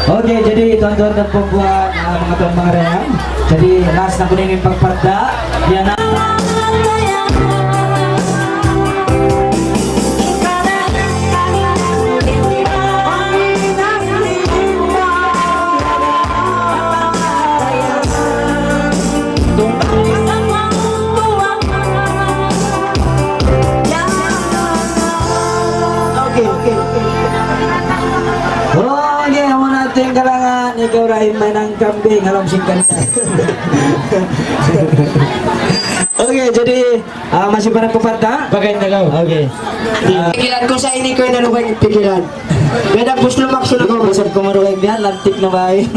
Oke, jadi tuan-tuan dan puan mga tuan mga reyang. Jadi last na kunin yung pagparda. Yan na. Oh, okay, amo natin kalangan. Ikaw rin may ng kambing. Alam sing kanta. Okay, jadi masih pada peparda? Bagay na gaw. Okay. Pikiran ko sa ini ko na rubay pikiran. Beda pus lumak sa Ako, masad ko marunong biyan. Lantik na ba yun?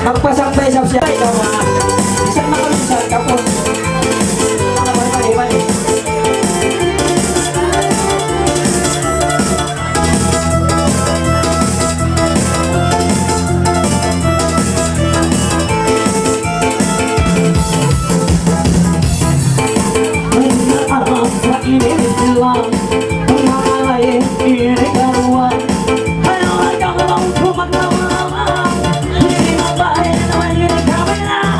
Magpasampay sa siya. Ikaw isang makalusan ka po. Mani. Coming out.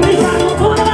Ayaw na ko na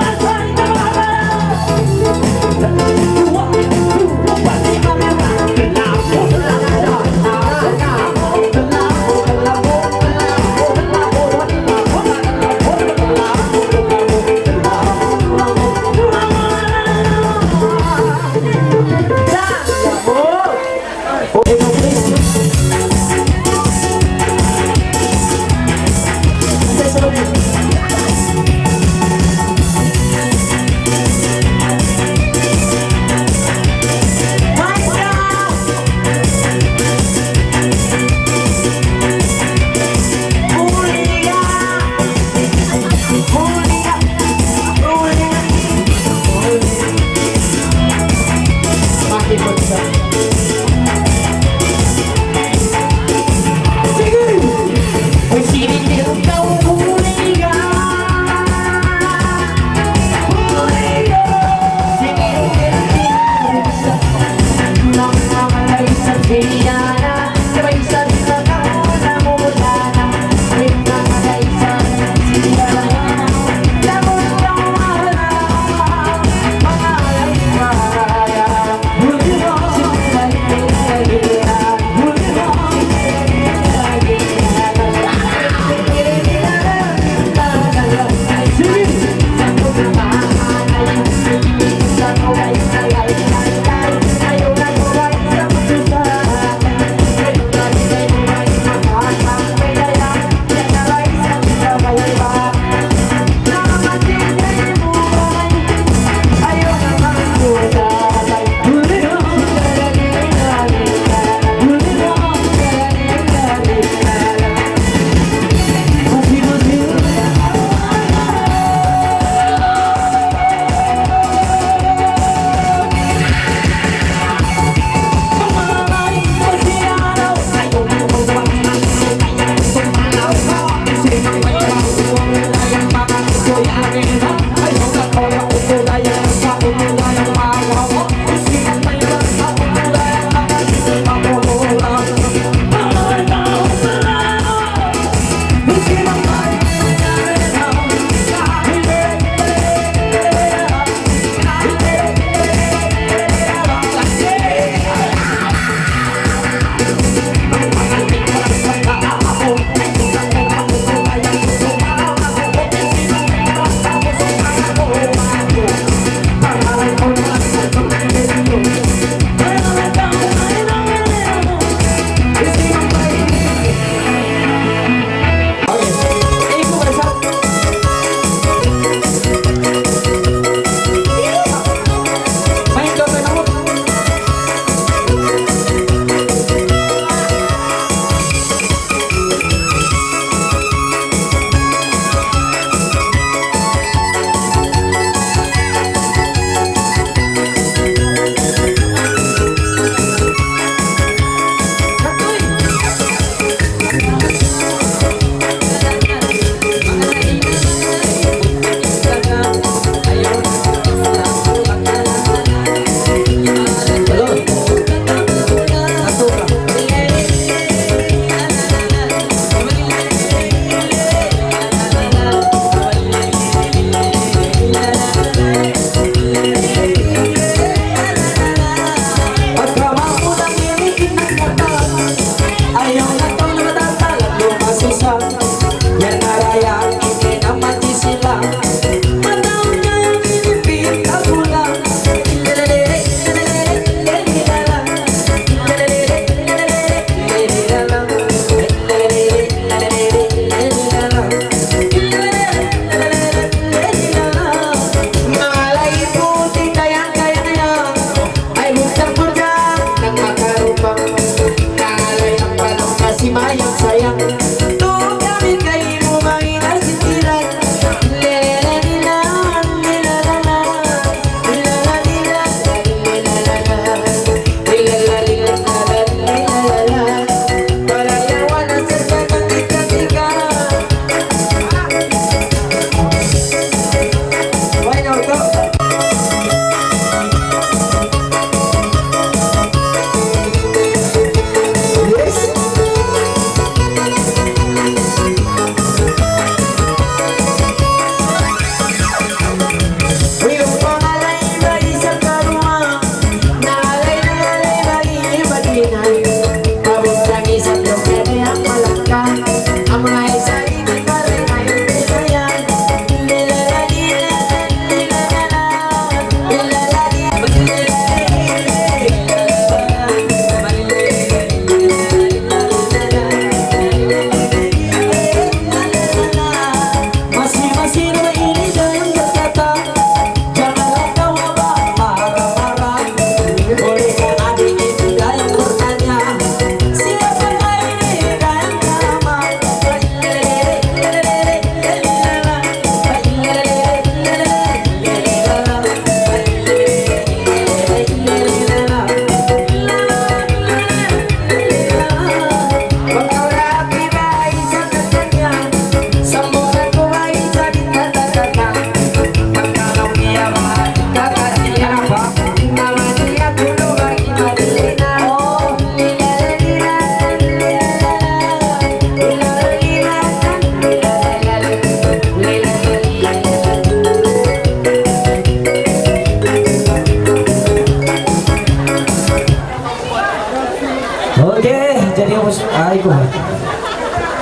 Ay ko.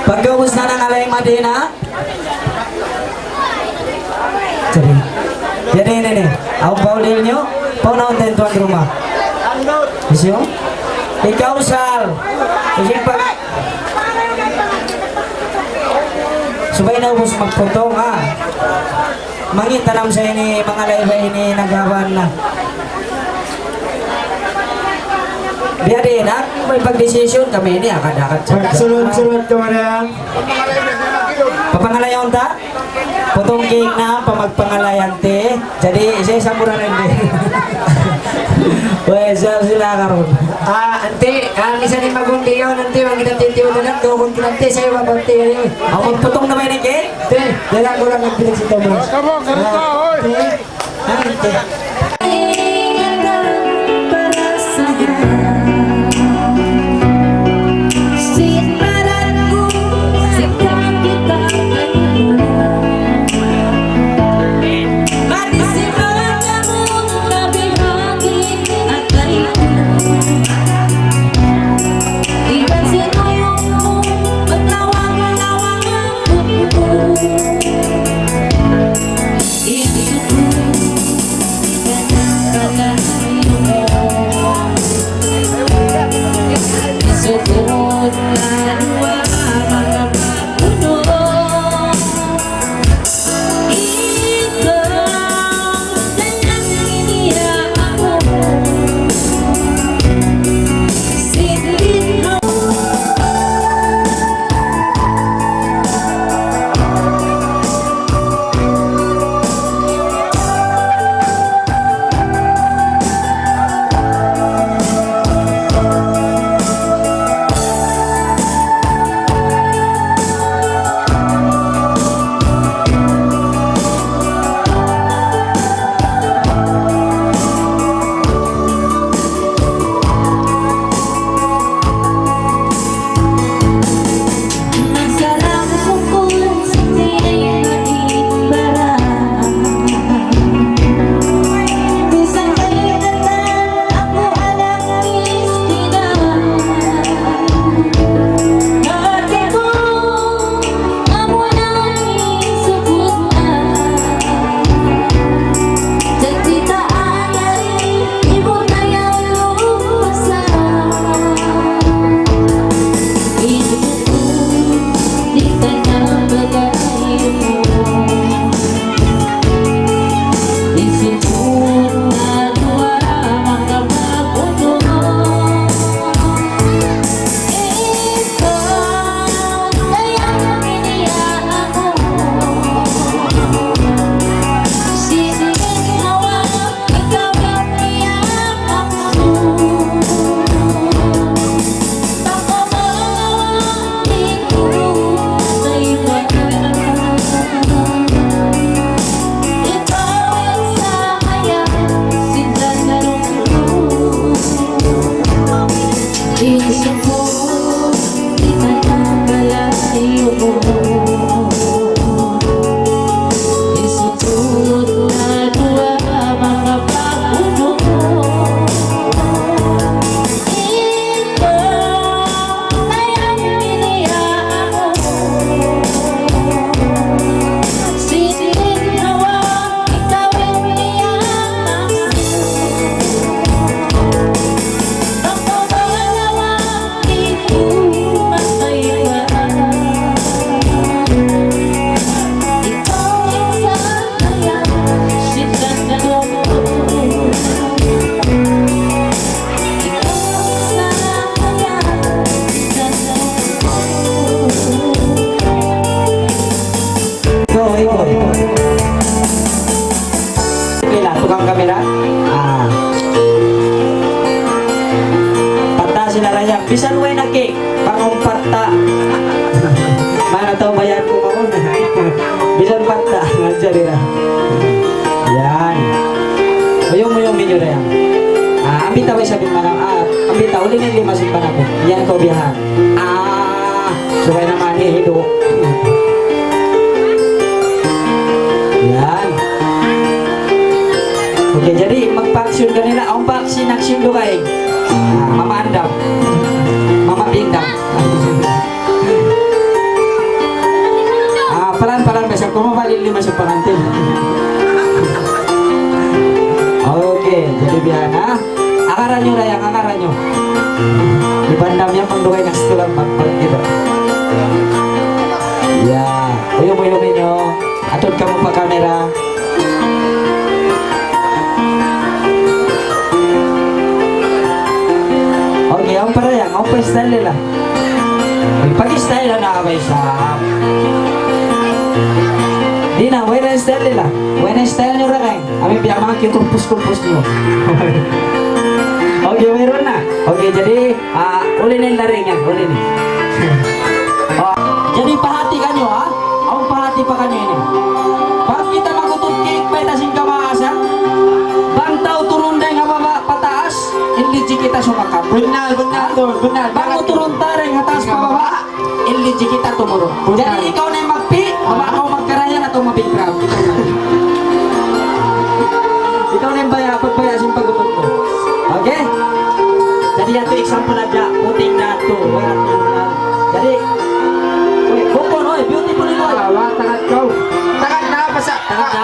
Pagkaus na ng alay Madina. Jadi. Jadi ini. Aku Paulil nyo. Paunaon din tuan rumah. Isyo? Ikaw Sal. Isyo pag. Subay na ubos magputong ha. Mangitanam sa ini mga layba ini nagawan na. Biar enak, may pagdesisyon kami ini akad-akad Pagsulod-sulod ka Mariang. Papangalayan ta? Potong cake na pamagpangalayan te. Jadi saya sampuran ini. Wes sila karon. Ante, isa ni magundi yun, ante, wag kita titiyo na lang, doon kung kinante sa'yo, mabante yun. Ako potong na ba ni cake? Ante, dala ko lang ang pinag si Thomas. Ante, Bisan way na cake, pangumpat ta. Mana tau bayar ko mo. Bisan patta, ngajar ira. Yan. Uyong mo yung video na yan. Ambita way sabi mana. Ambita uli ni lima simpan ako. Yan ko biyahan. Supaya naman hido. Yan. Oke, jadi magpaksin ka nila. Ang vaksin action do kay. Mama andam. Mama pindang. kumabalil lima sa pangantin. Okay, jadi biar ha. Akaran nyo Rayang, akaran nyo. Ibandam yan pagdugay ng stulang magpagkita. Yeah. Uyong-uyong ninyo. Atod ka mo pa kamera. Okay, ang parayang, ang pa-style nila. Pag-style na nakabay sa... Di na, way na style nila. Way na style nyo rin. Kami biya mga kumpus-kumpus nyo. Okay, mayroon na. Okay, jadi, ulinin na rin yan. Ulinin. Jadi, pahati ka nyo, ha? Ang pahati pa kanyo ini. Bakit kita magutod kik, may tasing kamaasan? Bang tao turunday nga baba pataas, hindi kita sumakap. Benar, Tol. Benar. Bago turun taring atas pababa, hindi kita tumurong. Jadi ikaw na yung magpi, baba ako magkarayan at mabigrab. Ikaw na yung pagbayasin pagutod ko. Okay? Jadi yan to example na dyan, puting na to. Jadi, bukon, oy, beautiful ino. Tangan kau. Tangan na, basa. Tangan na,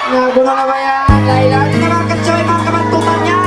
Nagulo na ba yan? Laila, hindi na mga katsoy, mga kamantutan yan.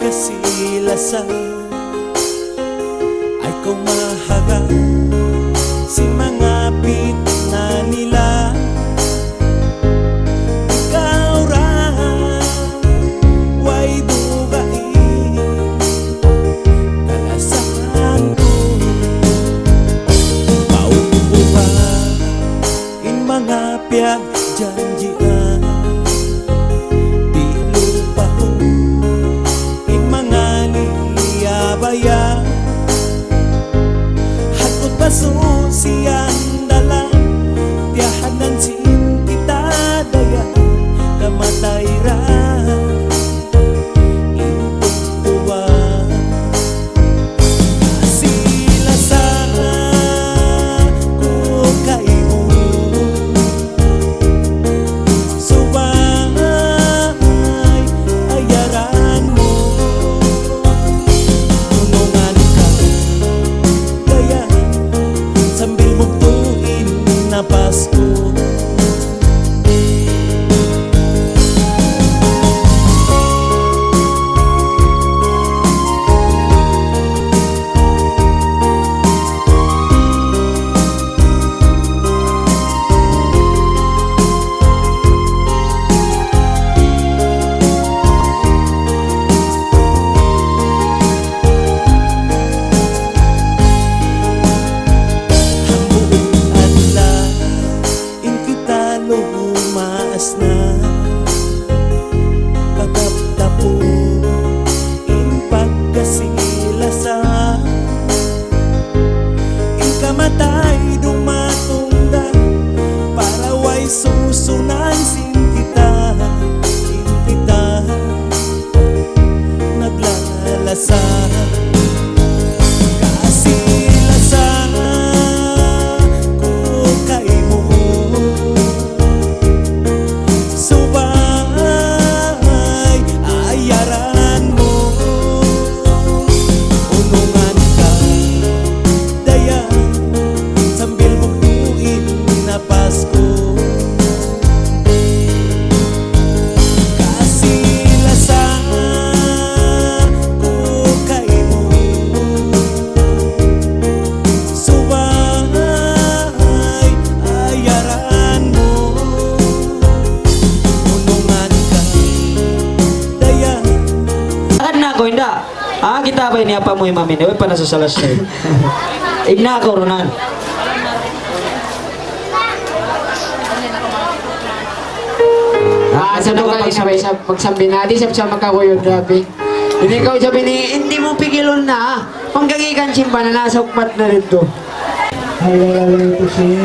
pagkasilasan ay kumaharap si mga pitna nila. Ikaw ra way dugain kalasan ko, paupuhan in mga piyag janjian. Di lupaho in mga liliyabaya, hagot pa mo yung mamin. Ewe pa nasa salas na yun. Igna ako, Ronan. Sa Ano ka mga sabay sa pagsambi natin sa makakuyon grabe. Hindi ikaw sabi ni hindi mo pigilon na. Panggagikan simba na nasa ukpat na rin to. Hello to si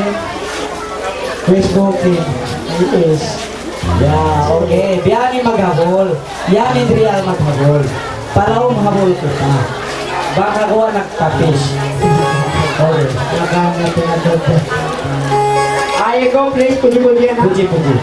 Facebook Yes. Yeah, okay. Biyani maghabol. Biyani real maghabol. Para umhabol ko ka. Baka kuha nagtapish. Okay. Nakanga pinatod. Ay, go please. Puji-puji na. Puji-puji.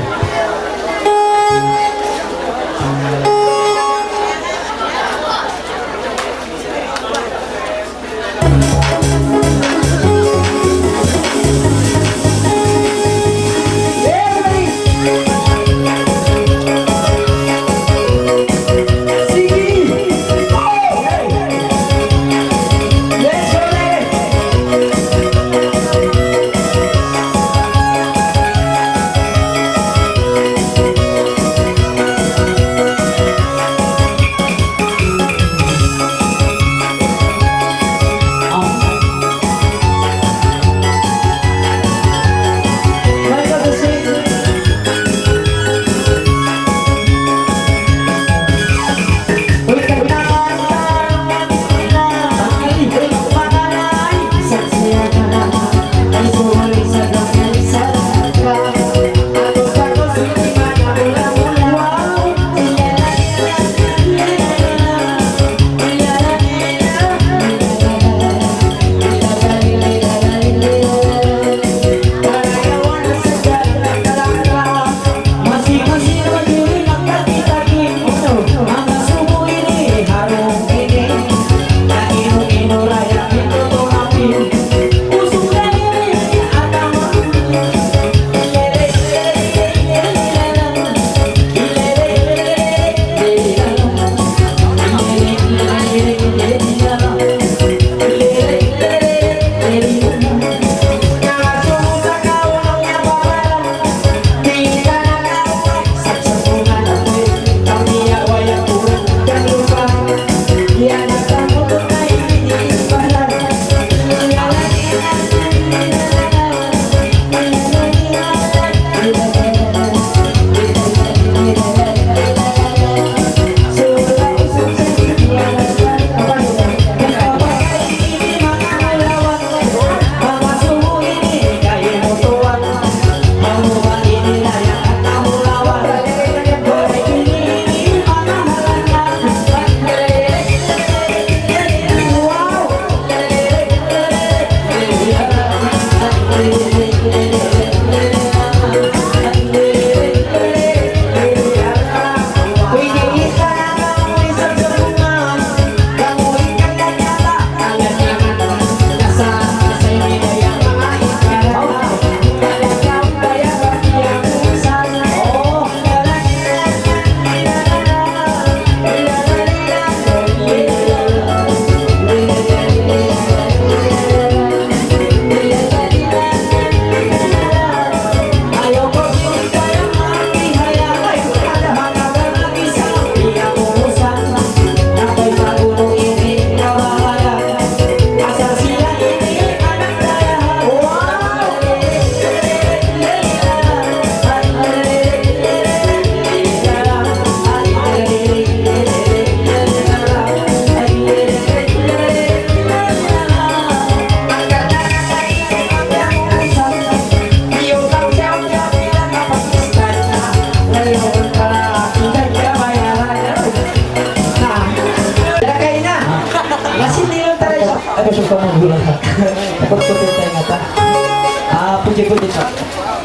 Puji-puji sa.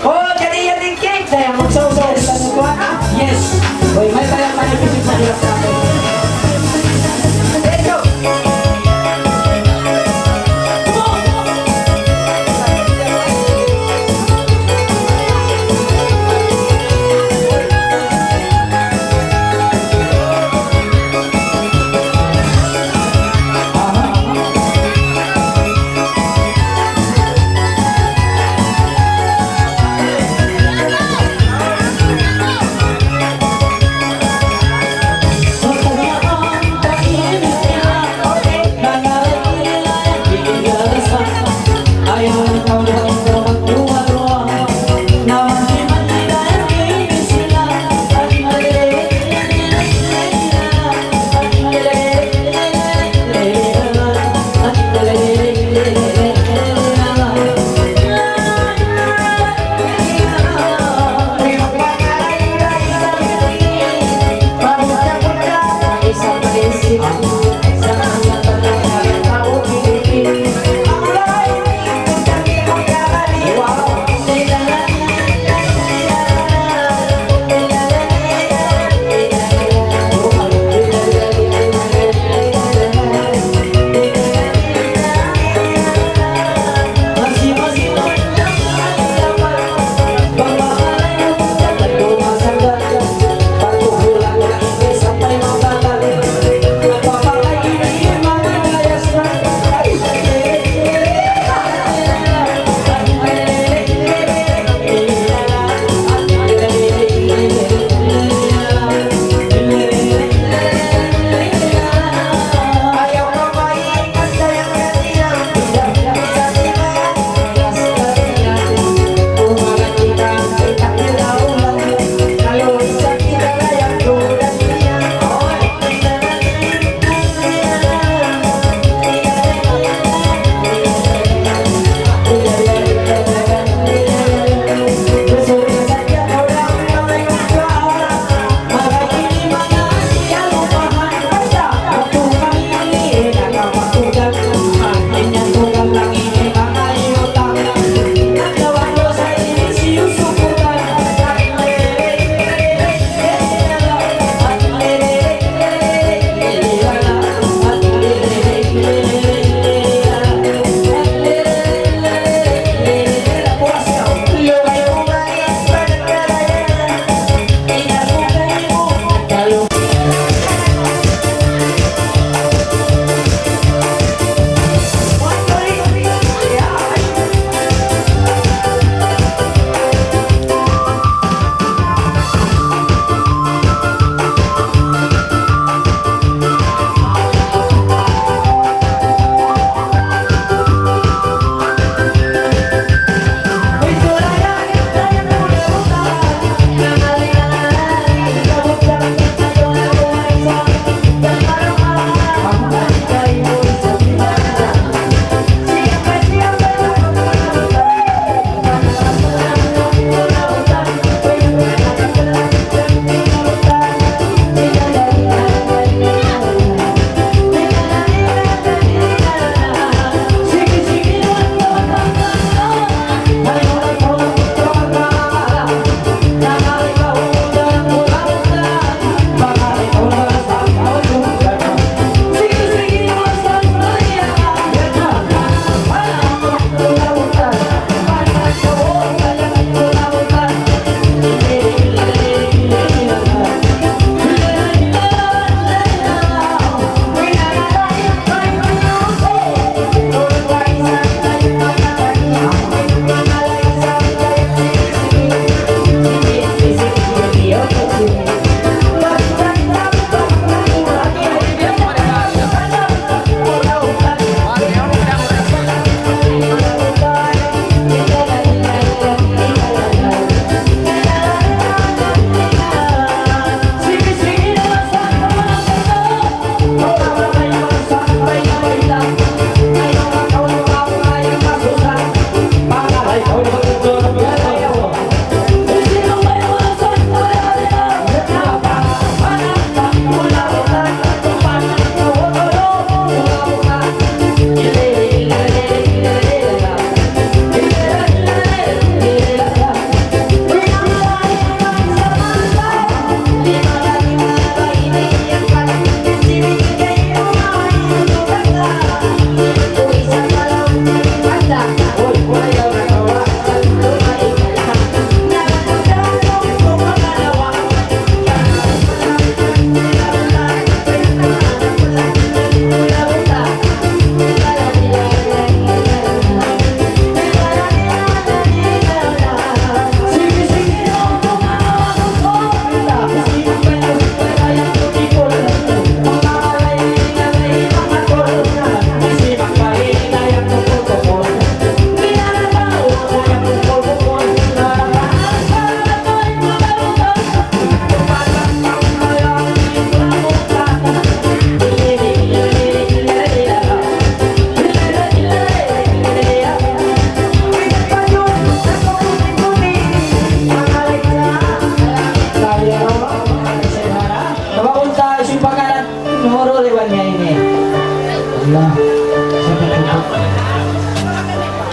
Oh, jadi yan yung cake. Saya magsaw-saw. Yes. Hoy, may tayo manipis sa hirap sa akin. Let's go.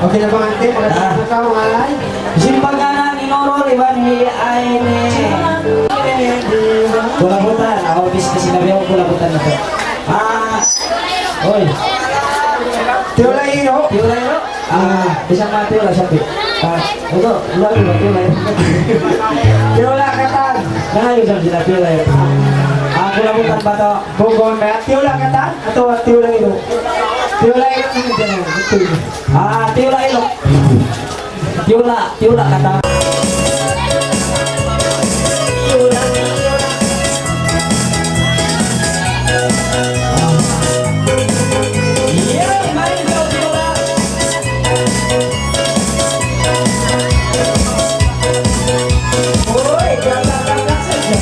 Okay na ba ante? Pagkatapos ka mga alay? Simpagan inoro iban ni aine. Kulabutan, ako bis na sinabi ako kulabutan na to. Oy. Tiola ino. Tiwala yun? Bisang mati wala siya. Ito, wala ba tiwala yun? Tiola katan. Ngayon sa sila tiwala yun. Kulabutan ba to? Bugon ba? Tiola katan? Ato tiola ino. Tiola ino. Tiwala yun. Tiwala kata. Yeah, main daw tiwala. Oy, gagagagag saja.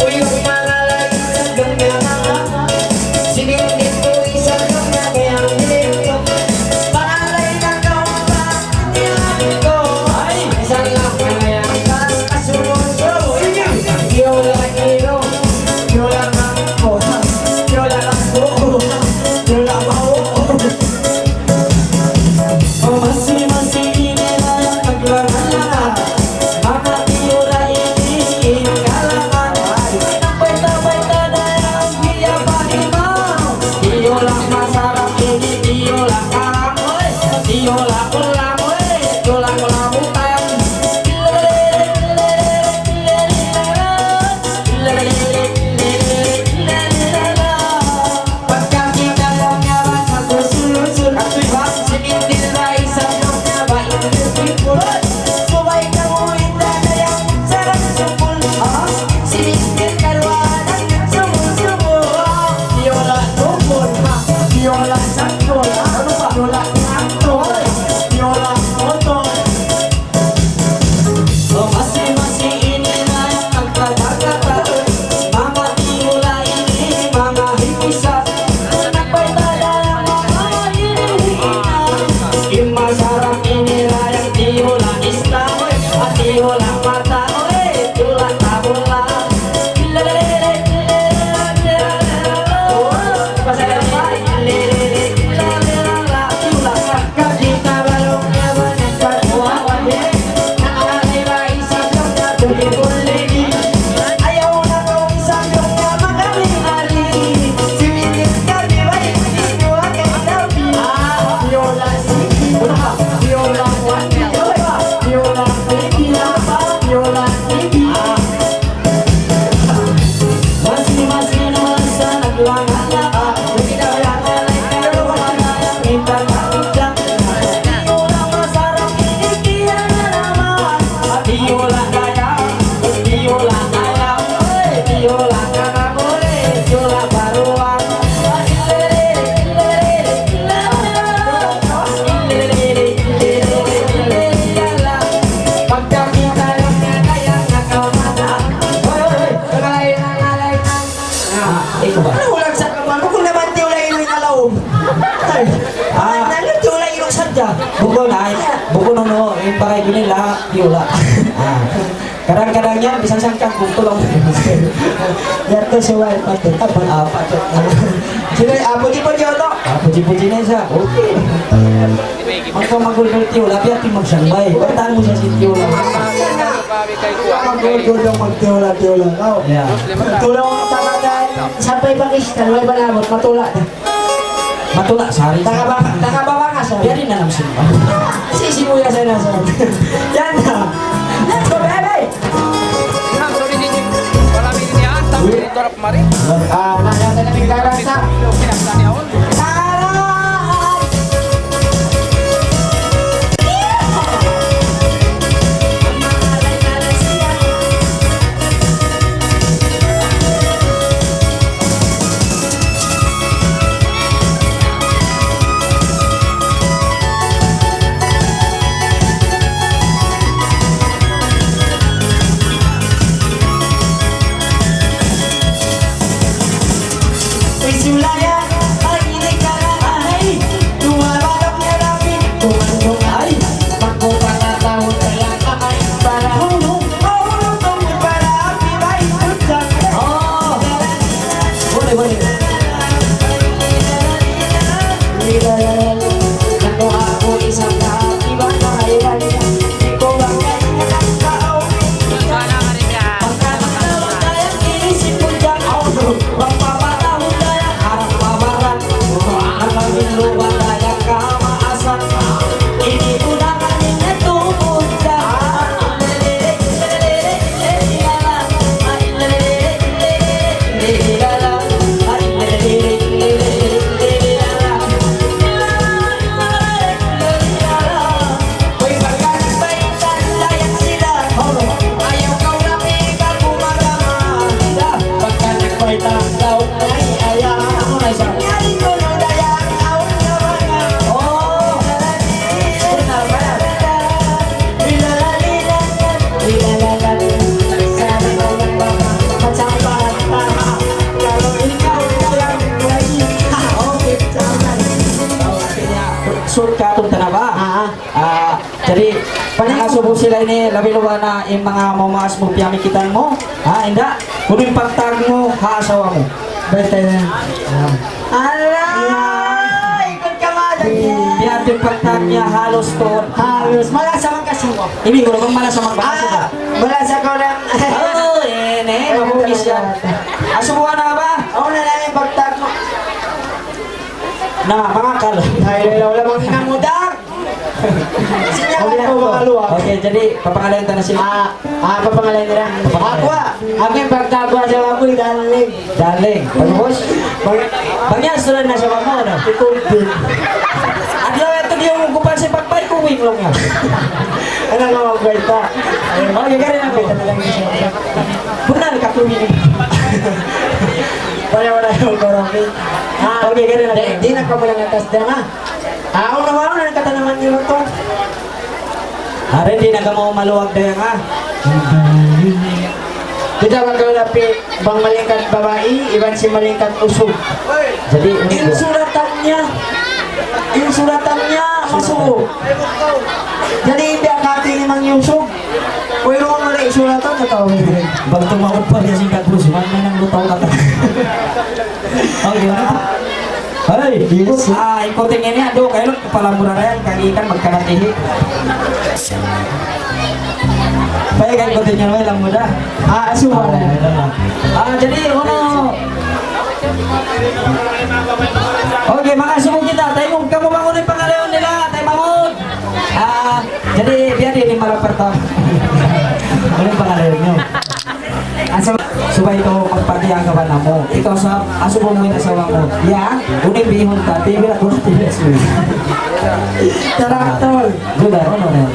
Uy, umalalay sa dunya. Sinindit ko isa dunya kayang nilito. Pangalay na kaumpa, niyan ko. Ay, isang lang kayang kasumunso. Yola hero, yola mangko, yola lakbo, yola mau. Oh, masih ini lah paglaran. Mama tiura ini kalangan. Baita-baita dayang dia panima. Tiola masalah ini tiola kamoy. Tiola kulamoy, tiola kulamutan. Pagka kita lang nyaman magsusulod-sul. Sinindil na isang nung nabain nilipipulot. Subay ka mo indadayang sarap sumul. Sinindil karwanan sumusubol. Tiola tungkol ha, tiola santol. Tiola ngantol, tiola motor. Masih ini na pagkagagatan. Mga tiola ini, mga hipisat. Nagpaitada ng mga hinihingan. Masarap ini rayang tiola istamoy. At tiola matamoy, tiola tabola. Masarap ba? Tiola kakita balong naman ang karuawan. Nakakaliwa isang yung natuloy-kuligi. Ayaw na kong isang yung magaling ali. Similit ka, di ba? Hindi nyo ang kailabi. Tiola sige. Tiola wati. Tiola sige. Tiola sige. Masih naman sa naglangalaan. Nagkakalalay kayo manayang itang-itang. Tiola masarap inikiyan na naman. Tiola kaya, tiola kaya. Tiola kanamoy, tiola baruan. Pagka kita lang na kaya nakamata. Hoy, alay nang. Ikaw ba? Ano ulang sa kamal? Kung naman tiola ino yung alaom. Ay, ano tiola ino sadya? Bukol na, bukol no, yung pakay ko nila, tiola. Kadang-kadang yan, bisang sangkang bukol lang. Yan to si Wild Pati. Tapos apat. Sino yung apo di pa dyan to? Puji-puji na siya. Okay. Magpamagulgul tiola, piyatin magsambay. Pagtaan mo siya si tiola. Babi kay Kuan. Mag-gulgul yung magtiola-tiola. Yeah. Tula mo tama dahil sampay Pakistan, may banamot, matula na. Matula, sari. Nakababa ka sa. Biyarin na lang simba. Sisimuya sa nasa. Yan na. So, bebe! Ang sorry din yung marami din yan. Tapos dito rap mari. Nakata namin karasa. Pinaksan niya ako. Taray! Sulaya ay magsud ka itong tanaba. Jadi, Panay mga subo sila ini, labi luwa na yung mga mamaas mo, piyami kitan mo. Inda, kung yung pagtag mo, haasawa mo. Basta yan. Ala! Ikot ka nga dyan. Piyan yung pagtag niya, halos to. Halos, malasa man kasi mo. Ibig ko naman malas sa magbasa ka. Malasa ko lang. Oo, mabugis yan. Asubuhan na ba? Ako na lang yung pagtag mo. Na, mga kal. Ay, wala bang inamudak. Sinyakan ko mga luwag. Okay, jadi papangalayan ta na sila. Papangalan nila. Ako ako yung pagtagwa sa amoy, daling. Darling, pagbuhos. Bagyan, sulan na sa mga mo, no? Ikumpin. At lang ito yung kupal si Pagpay, kuwing lang nga. Ano nga magkwenta? Okay, gano'n na ko. Punal ka kuwing. Wala yung karami. Okay, gano'n na ko. Di na ka mo lang atas na nga. Ako na nakatanaman niyo ito. Hari, di na ka mo maluwag na nga. Kita magkalapi, bang malingkat babae, iban si malingkat usog. Jadi, Yung suratan niya, masuko. Jadi hindi akati ni Mang Yusog. Pero kung mali suratan, natawag niya. bang tumawag pa niya si Katrus, man may nang lutaw ka. Okay, ano? Hey, ikutin niya, do, kayo lang, palamura na yan, kagikan, magkanatihi. Paya kan ikutin niya, lang muda. Asuwa na. Jadi, ano, okay, mga sumo kita, tayo kung kamu bangun yung pangalayon nila, tayo bangun. Jadi, biar ini malam pertama. Ano yung pangalayon nyo? Subay ito magpagiyagawan na mo. Ikaw sa asubo mo yung asawa mo. Ya, uning bihon ta, tibira ko sa tibira suwi. Taraktol. Juga, ano na?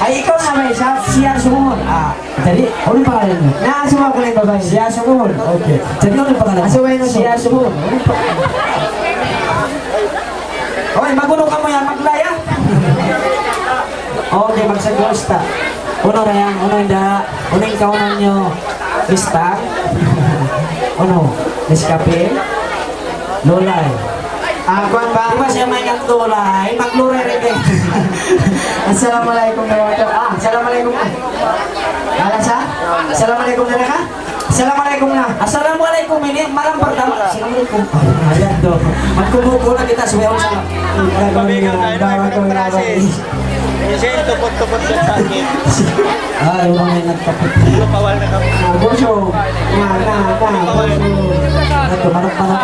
Ay, ikaw na may isa. Siya sumon. Jadi, ano yung pangalayon nyo? Naasuwa ko na yung babae. Siya sumon. Okay. Jadi, ano yung pangalayon? Asaway na Siya sumon. Okay, magulo ka mo yan, maglaya. Okay, magsagusta. Uno na yan, uno hindi. Uno yung kaunan nyo. Lista. Uno, Nescafe. Lolay. Kwan ba? Di ba siya may lolay? Magluray rin kayo. Assalamualaikum warahmatullahi wabarakatuh. Assalamualaikum. Alasa? Assalamualaikum na ka? Assalamualaikum na. Assalamualaikum ini malam pertama. Assalamualaikum. Ayan do. Magkumuko na kita sumayaw sa Pabigang kayo na yung process. Kasi tupot-tupot sa sakit. Ay, yung mga nagkapit. Pawal na kami. Boso. Ito, manok-manok.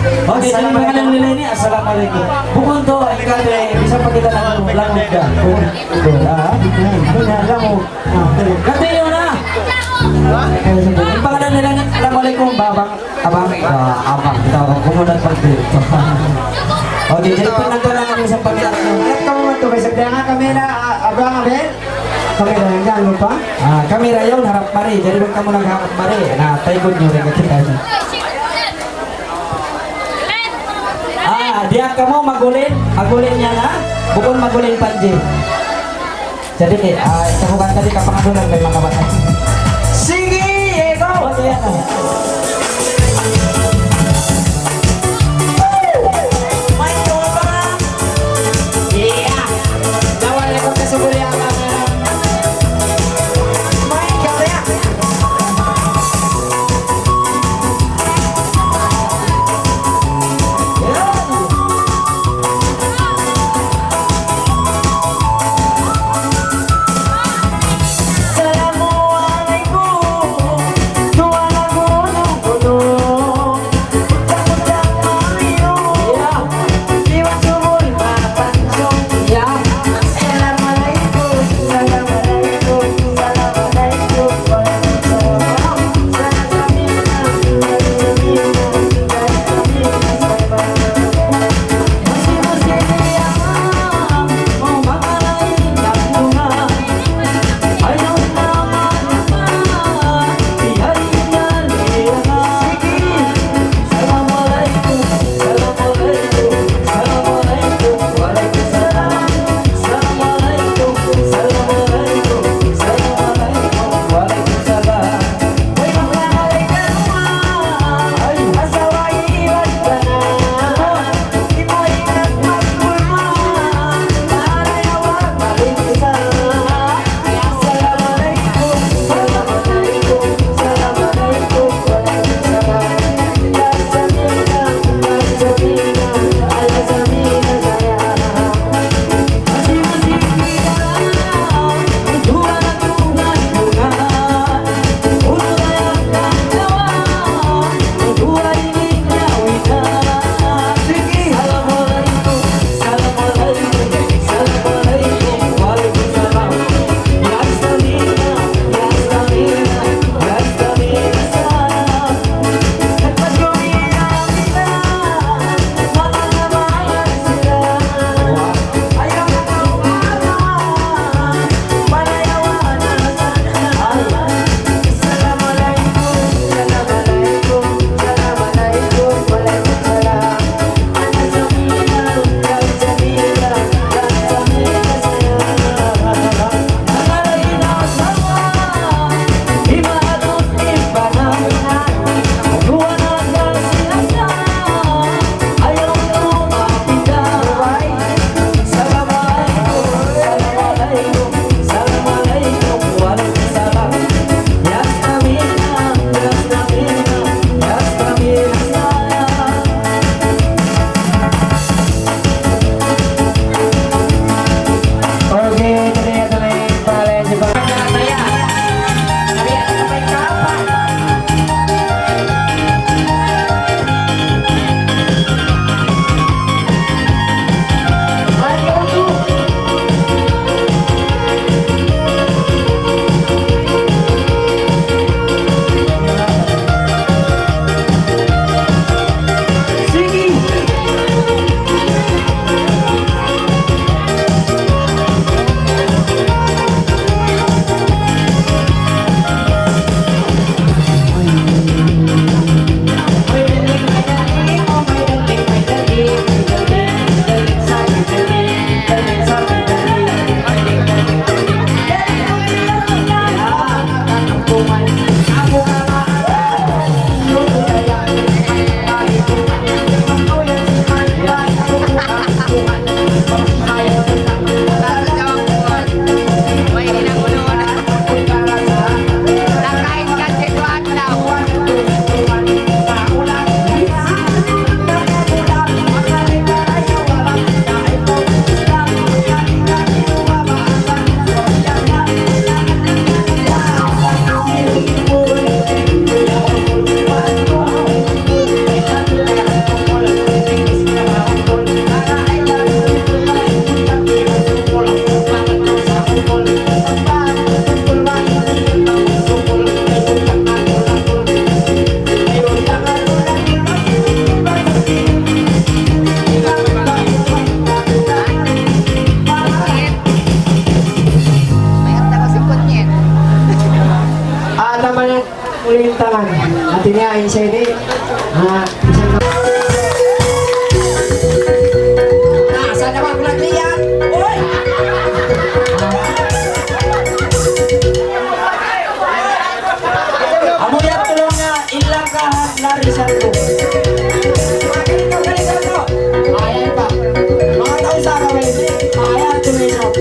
Okay, jadi pangalan nila ini Assalamualaikum. Bukod to, ikaw bisa pa kita ng langod ka. Kati yun na. Yung pangalan nila ni Assalamualaikum, babang, abang, abang. Ito, kumunod pag-dito. Okay, jadi pinagdalang kami sa pangalan nyo. Alat ka mo man ito. Kasi kaya nga kamera, Abraham Abel. Kamera yung gano'n pa. Kamera yun, harap mari. Jadi doon ka mo nagharap mari. Na, tayo nyo rin kita. Diyan ka mo magulin niya na. Bukod magulin panji. Jadi, ikabukan tadi kapangadulan kay mga bata. Sige! Ego! Okay, yan. May tuwa pa nga! Yeah! Nawala ko kasubuli ang kamera. May kamera! Assalamualaikum. Dua lagu nunggu naman. At iniain sa ini. Isang Nasa naman ko yan? Uy! Amo yan tulong nga ilang kahat na rizal ko. Ganito. ayan pa. Mga tao sa kawin. Ayan, tumisap.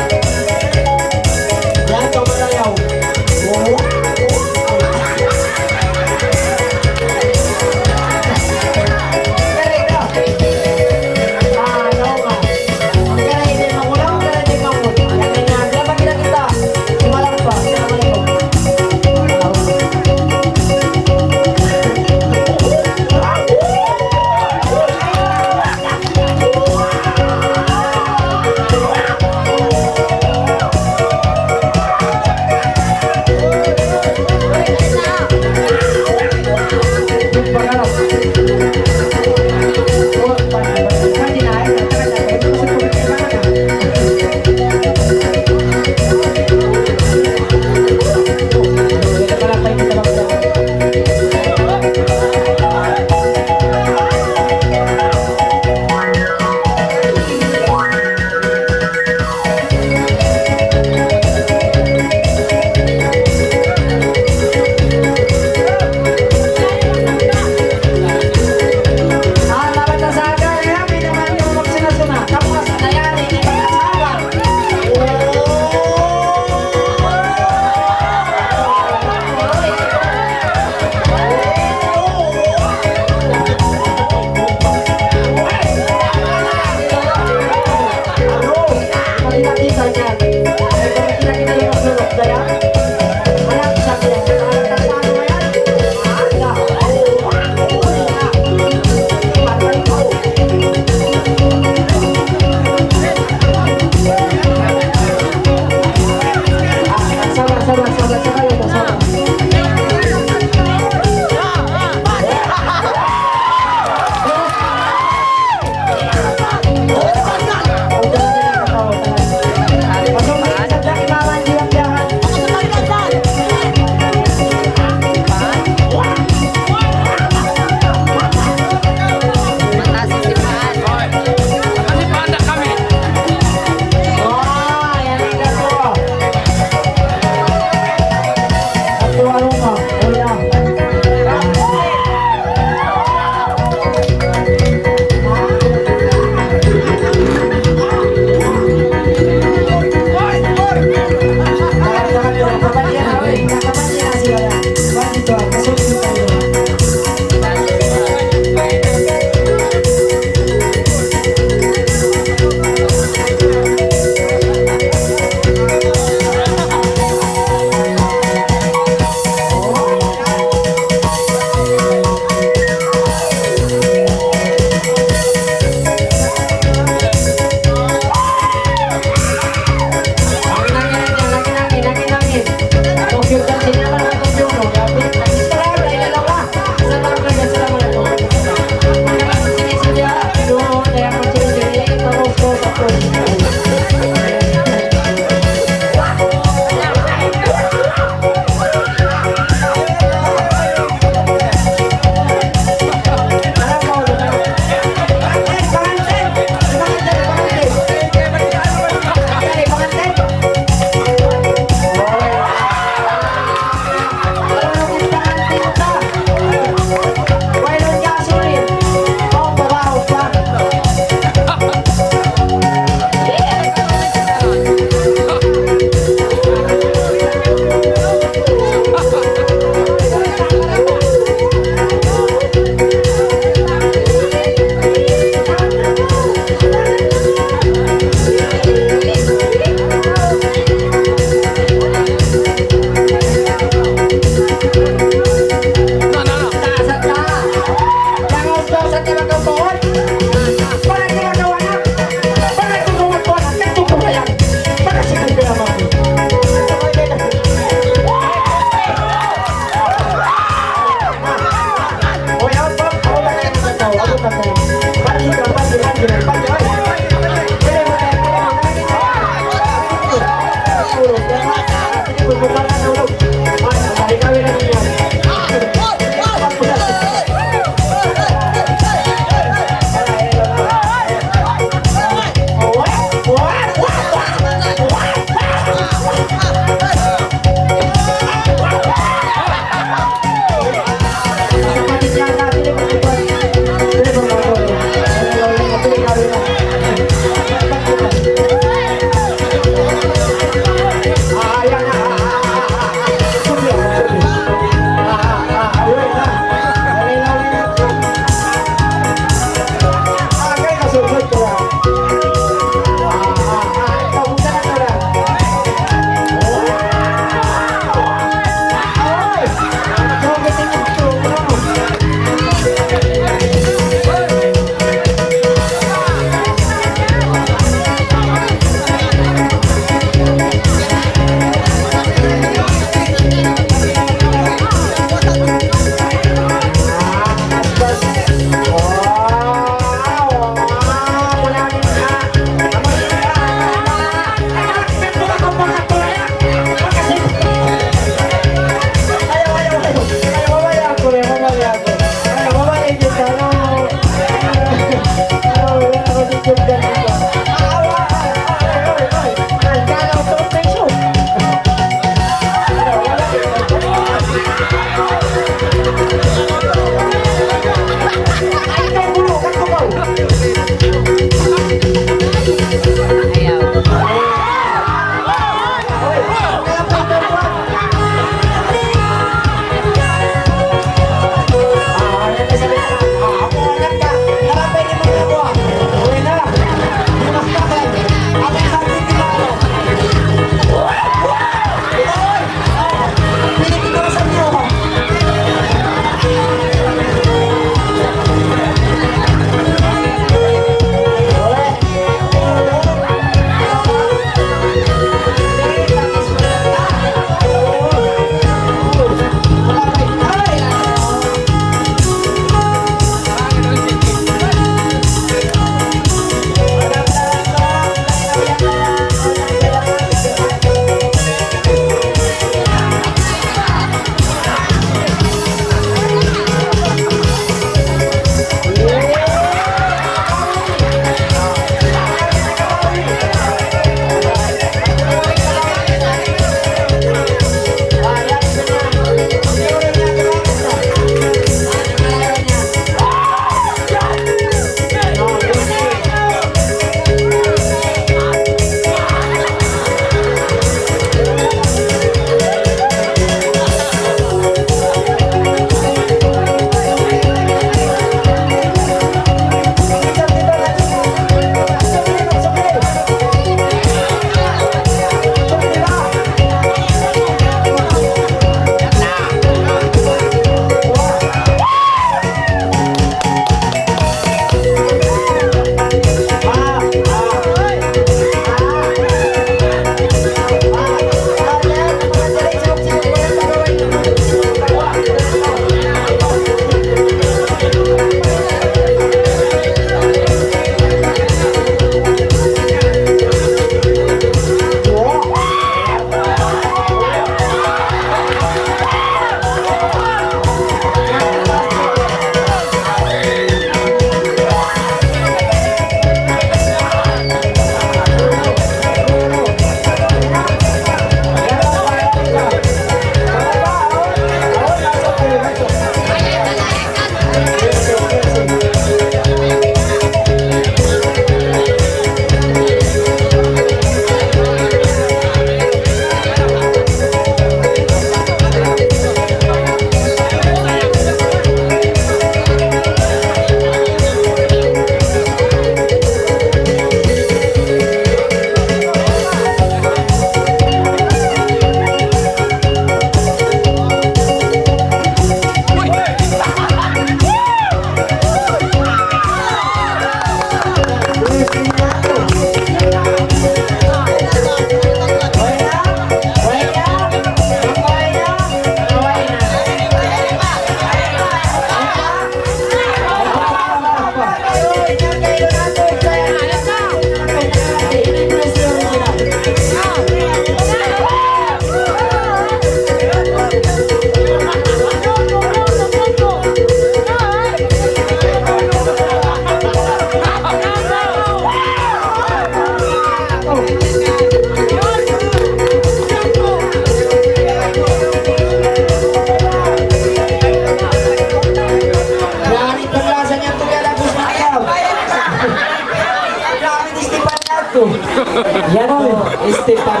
Yan o, Esteban.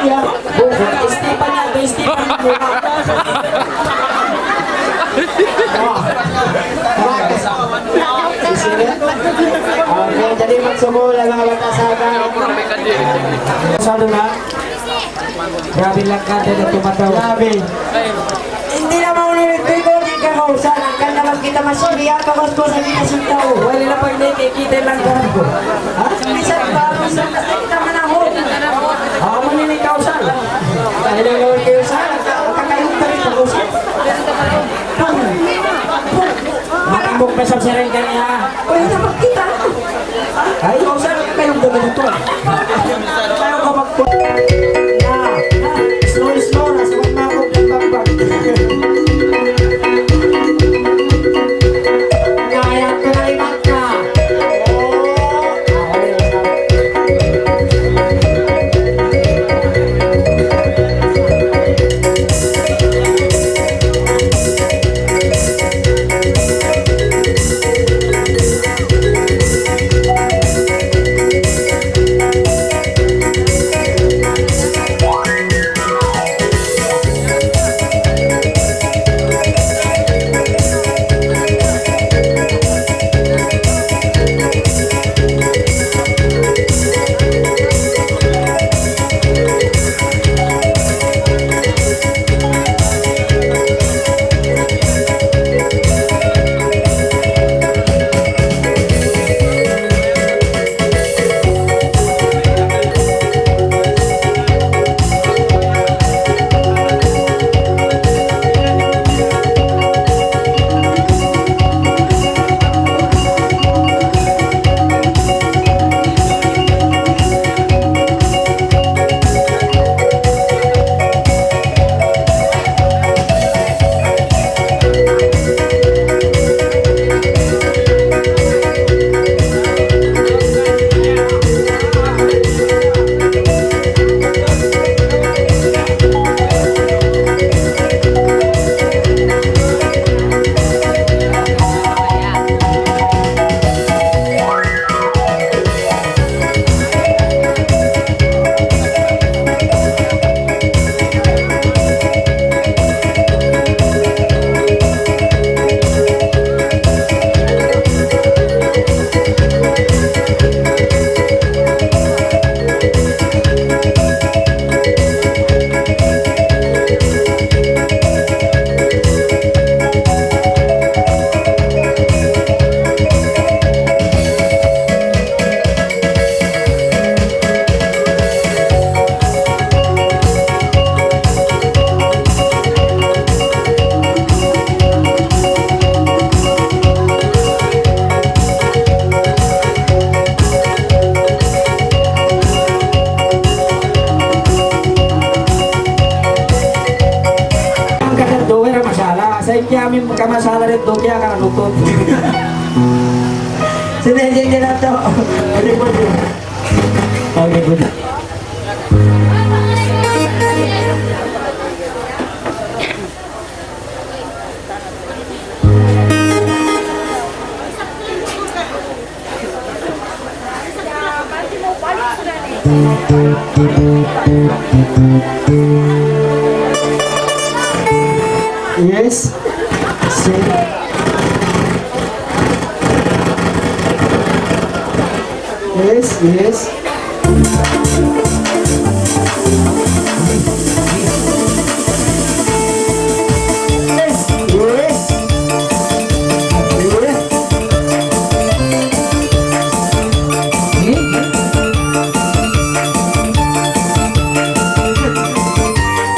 Yan. Esteban yan, ito Esteban yung mukha. Okay, jadi magsumula mga batasaga. Salo na. Grabe lang ka, na tumataw. Grabe. Hindi na maulirit ko di ka kausan. Ang kanya lang kita masiliya. Pagos ko sa kita sintaw. Wala na pag nakikita lang ka. Ha? Minsan ba? Minsan kasi kita manahon. Ako mo ninikaw saan? Dahil ang gawin kayo sa kakayong pa rin pag-usap. Makambok na sa siren ka niya. Uy, dapat kita. Ay, ikaw saan kayong ganito? Tayo ka magpo. Slow, nasa magmakog ng bagbag. Kaya ka na imat ka. kami magkamasala rin doon kaya ka nalutot. Sinenjeng niya na ito. Okay, good. Yes. Yes, yes. Yes, yes.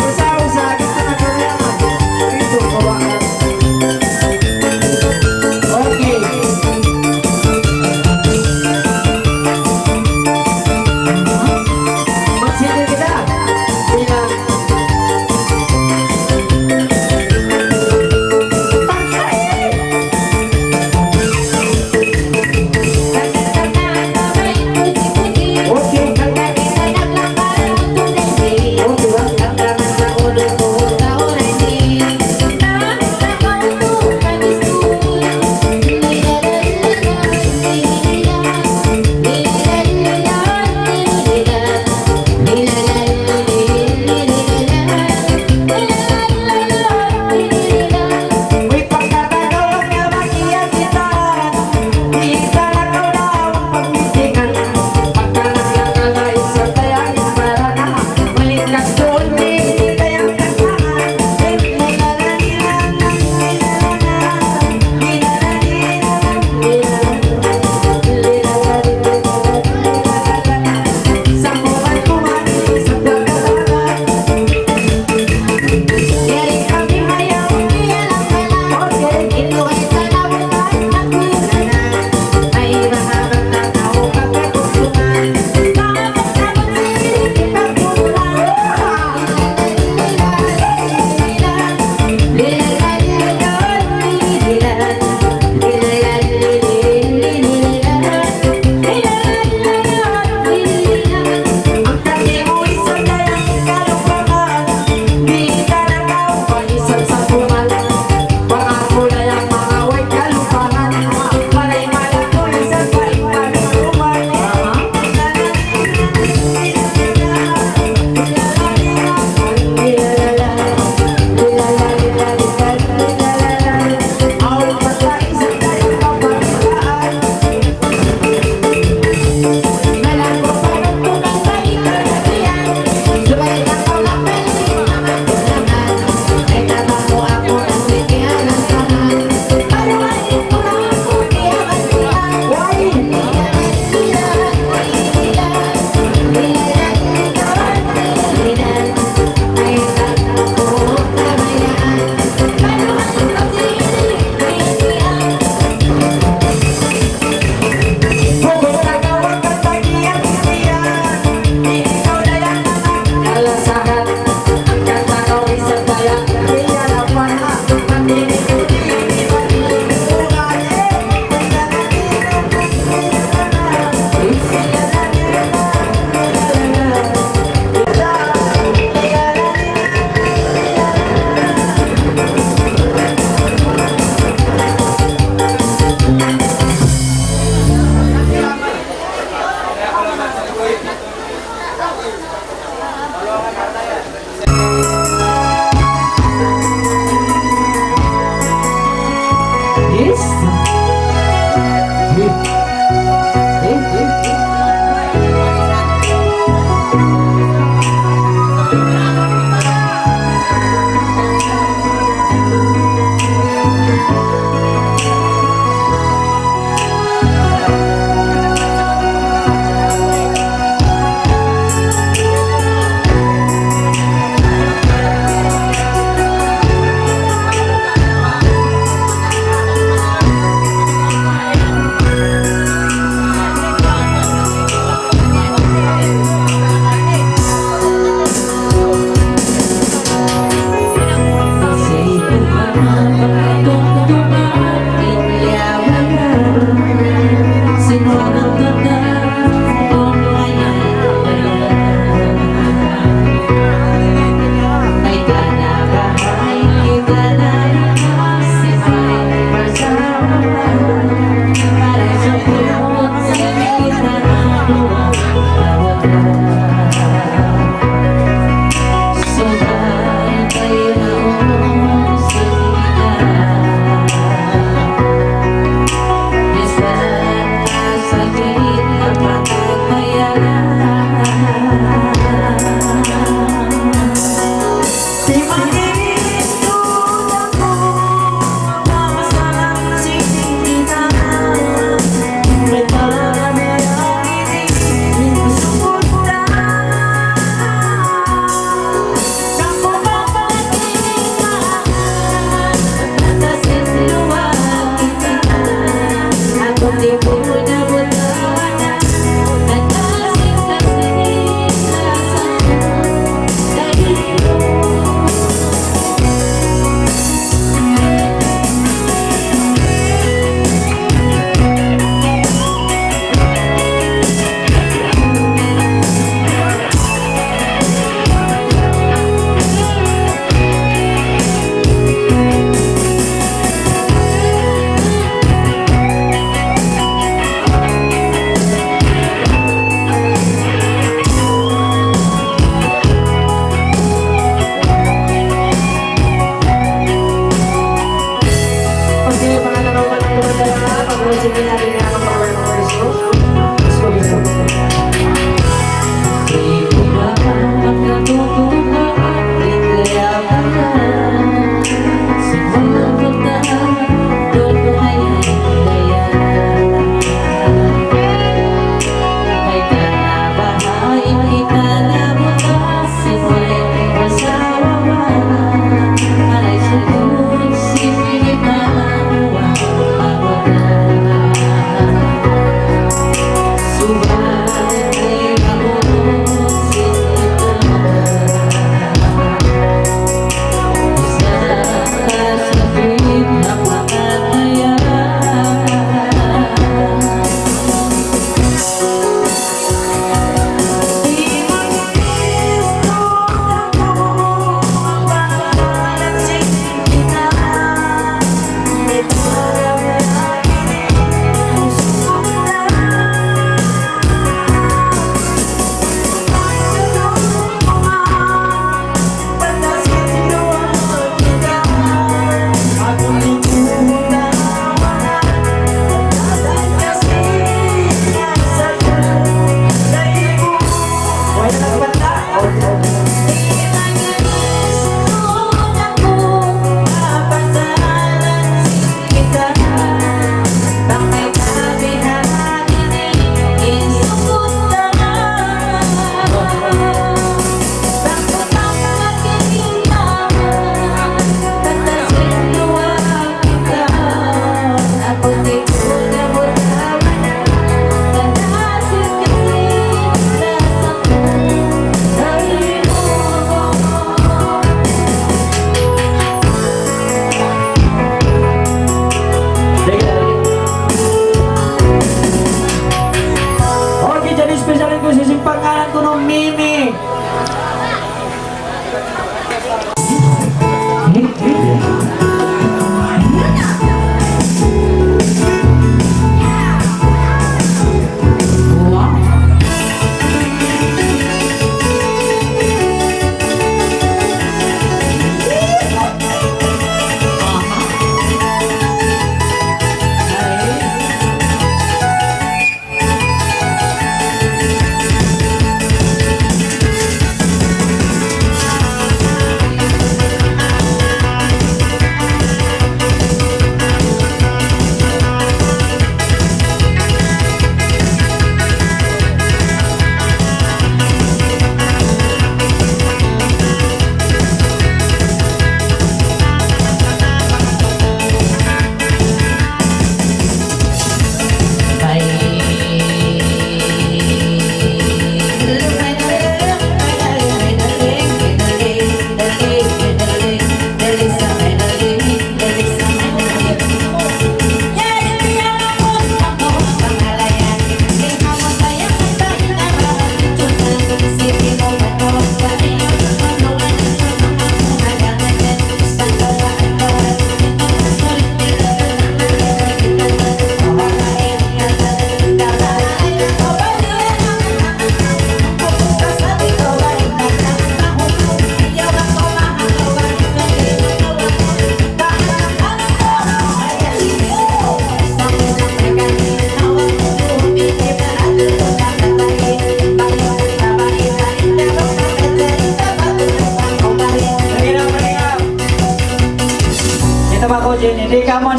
Usaha-usaha kita na kaya. Ito, kawakan. Okay.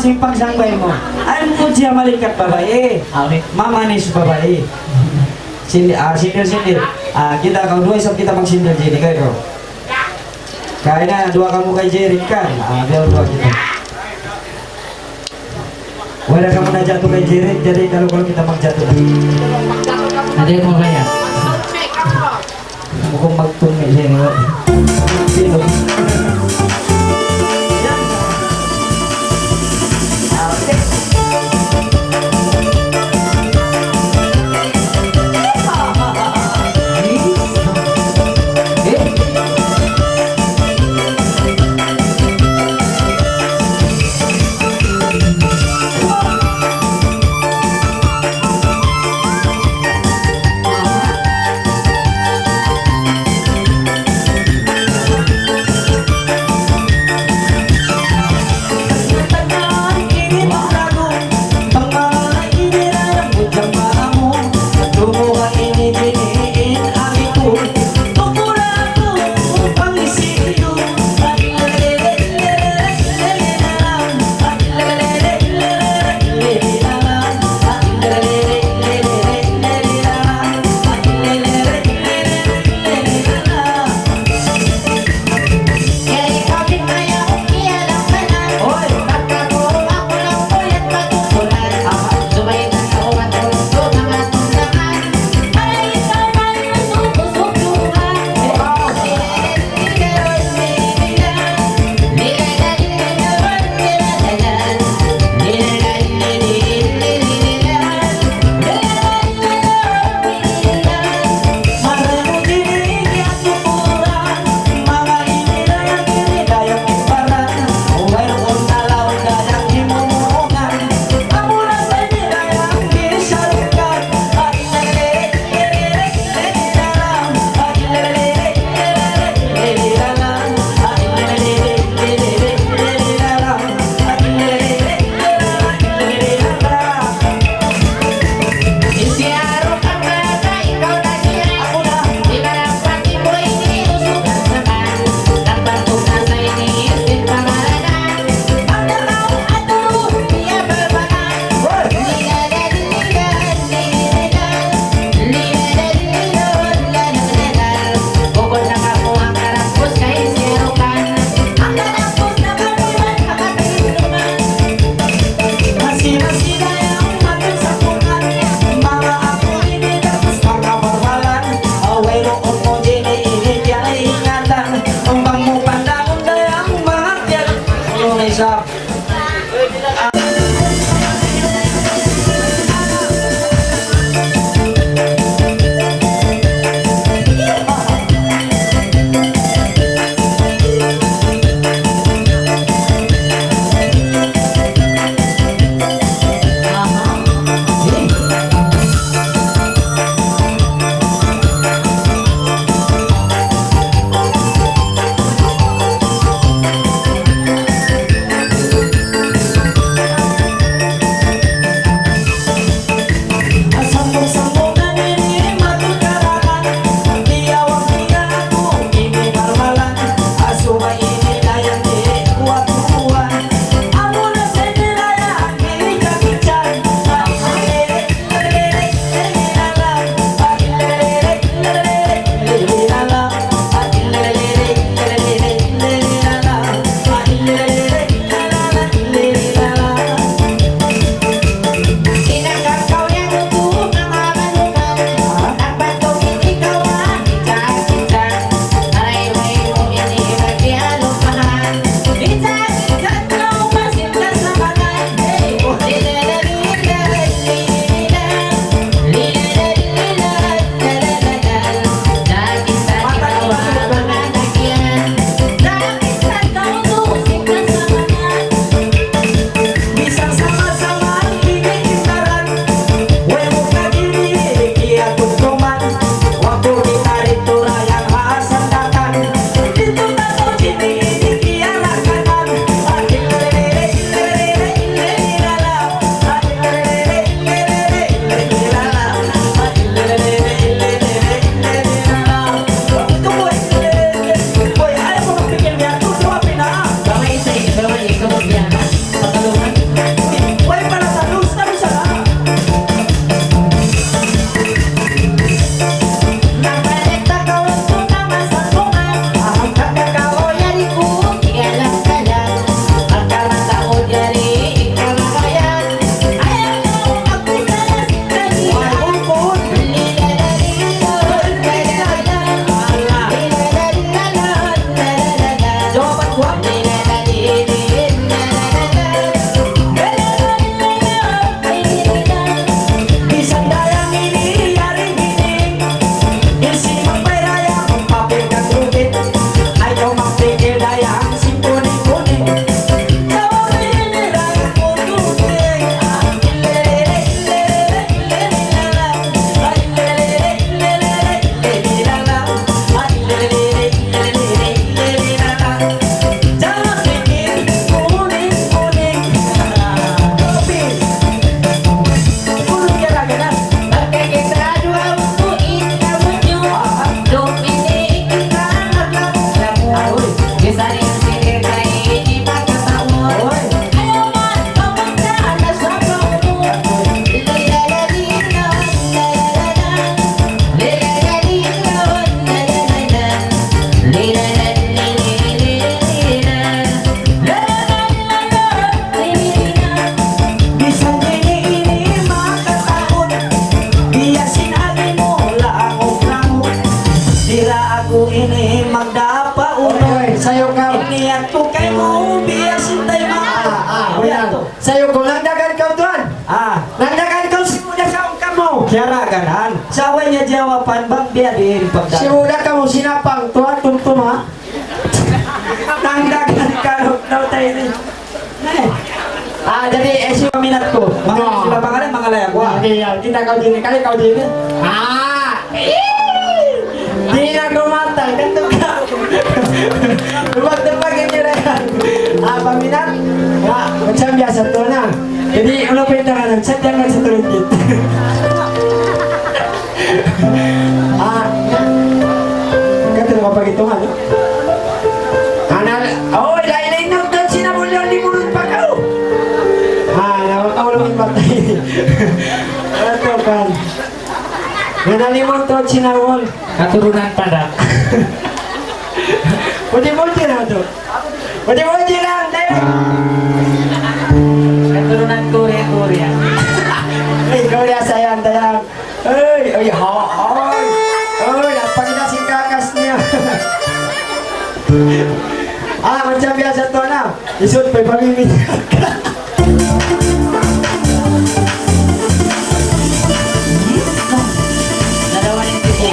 masing pagsangbay mo. Ayun po siya malikat babae. Mamanis babae. Sindir. Kita kau dua isap kita magsindir Jenny kayo. Kaya na, dua kamu kay Jerry kan. Biar dua kita. Wala kamu na jatuh kay Jerry, jadi kalau kita magjatuh. Ada yang mau kaya? Mukhang magtungi Jerry. Sino? ako ini magdapa Oy, uno. sayo ka. Iniyan ko kay mo biyasin tayo mga. Kuya, sayo ko nagdagan ka doon. Nagdagan ka simula sa ungkam mo. Kaya ganan. Saway niya jawapan bang biya din pagdapa. Simula ka mo sinapang tuwa tumtum ha. Nagdagan ka daw tayo ni. Jadi Minat ko. Mga sila pangalan, mga layag. Okay, kita kau dini kali kau dini. Di na kumata, ganito ka. Lumagdapag yung nirayan. Paminat? Macam biasa to na. Jadi, ulo pa yung tanganan, sa jangan sa tulad dito. Ganito na kapag ito nga, no? Oh, lain-lain na doon sinamulong limunod pa ka. Nakakawalong imatay. Ito kan. Nanalimot to sinawol. Katurunan padak. Puti-puti na to. Puti-puti lang. Tayo. Katurunan Korea. Ay, Korea sayang. Ay, napagina si kakas niya. Macam biasa to na. Isut pa pamimit. Dalawa ng tipo.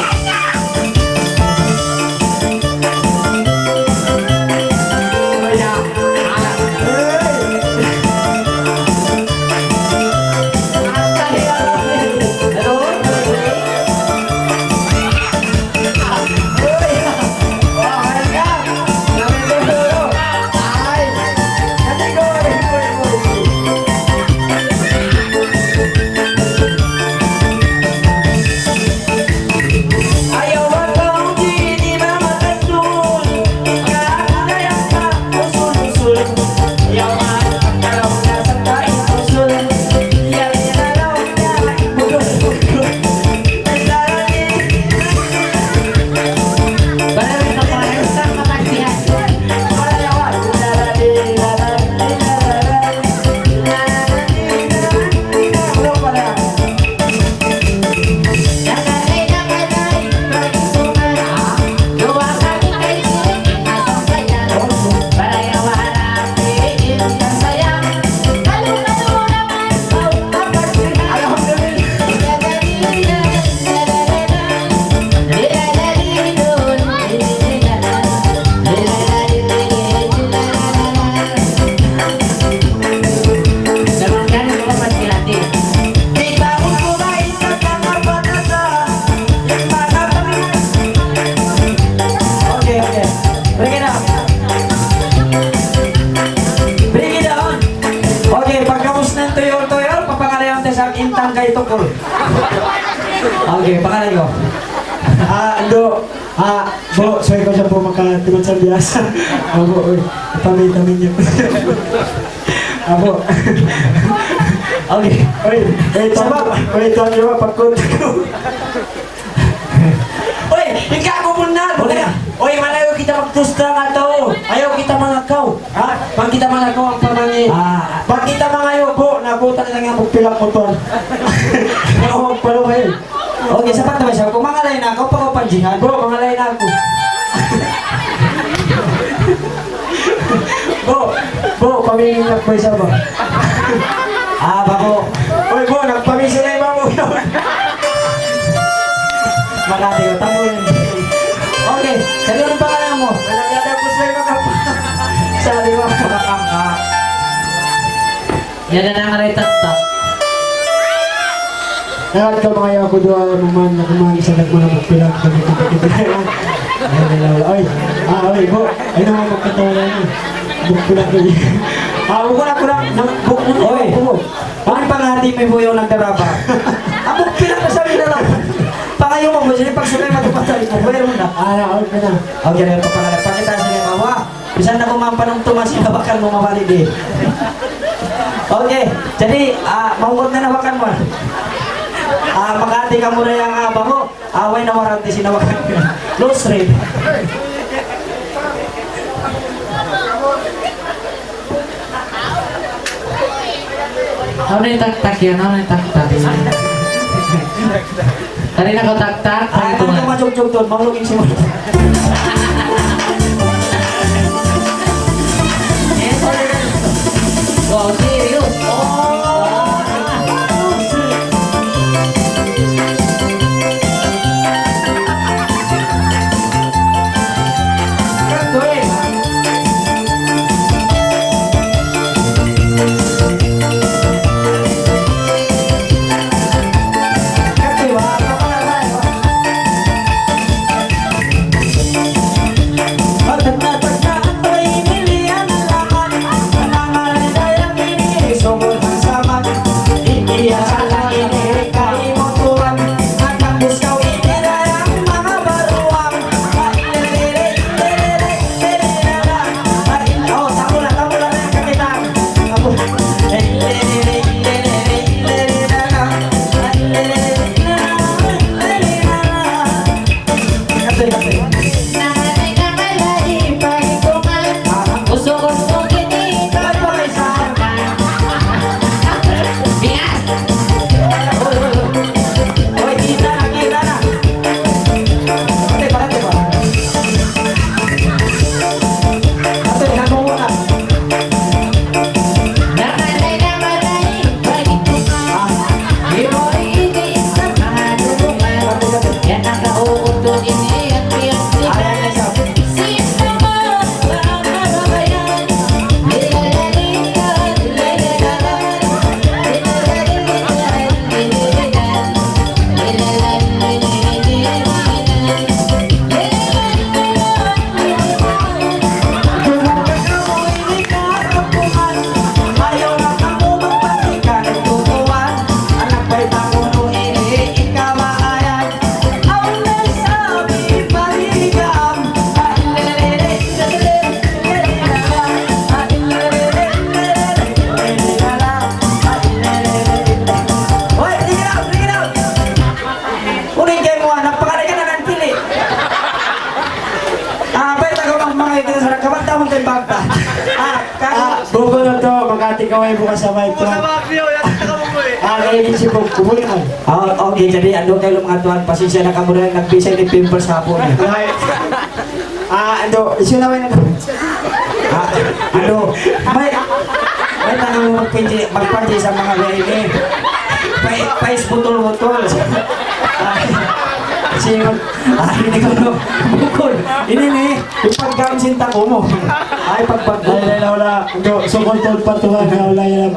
Intang kay tukol. Okay, pangalan ko. Bo, sorry ko siya po makatiman sa biasa. Bo, pamitamin niya. Bo. Okay. Tuan niyo pagkunta ko. Ikaw mo muna. Malayo kita magtusta nga to. Ayaw kita mangakaw. Pag kita mangakaw ang pamangi. Pag kita mangayo, bo, nabutan na lang yung magpilang mo to. Ako magpaluhin. Okay, sapat na ba siya? Kung mangalay na ako, pakapanjihan. Bo, mangalay na ako. Bo, pamingin po isa ba? Bako. Bo, nagpamisi na iba mo. Makati ko, tambol. Okay, sabi ang pangalan mo. Malagada po sa'yo magkapa. Sabi mo. Makakangka. Yan na nangaray tatak. Lahat ka mga ako doon naman na kumain sa nagmula magpilang sa kita. Ay, bo. Ay naman magkatawa na yun. Magpilang ko yun. Huwag na. Oy, ang panghati mo yung nagdaraba. Ang pilang ka sabi na lang. Pangayo mo, sila pagsumay matupatay mo. Pwede mo na. Okay na. Okay, na ito pangalan. Pakita sila mawa. Bisa na kumampan ng tumas, inabakan mo mawalid eh. Okay, jadi maungkot na nabakan mo. Makati ka muna yung aba mo. Away na warranty sinabakan mo. Loose rate. Ano yung taktak yan? Ano yung taktak? Tari na ko tak-tak. Ay, kung kumachog-chog doon, maulungin si Mark. Wow, serious. Ganto eh. Ganto eh, wala ka pala tayo. Pagkatapag na ako'y nilihan ng laman, nangangalandayang inisumod ng saman. Hindi akala inihimutuan, at ang buskaw inirayang mga baruang. Oh, tamo na yung kapitan. Tamo. Oy, kita na. Ate, parate ba? Ate, hanong mo na. Ayaw na kamo magpatikan ng tutuan. Anak ba'y tanguno ini ikamahayan. Ang nagsabi paligam. Hoy, bring it out. Uling kayo mo, napakari ka na ng pili. Pwede ko mga ikita sa nagkabanta mong tayo bagta. Buko na to, magkatikaway bukas sa mic to. Kainin si Bob, kumuli mo. Okay, jadi ando kayo mga tuwan, pasensya na kamo rin, nagbisay ni Pimpers hapon. Ando, isu na na. Ano, may tanong magpandi sa mga gaini. Pais butol-butol. Singon, hindi ko no, bukol. Ini ni, ipagkain sinta ko mo. Ay, pagpagpag. Wala, ando, sukol tol patuwa na wala yan ang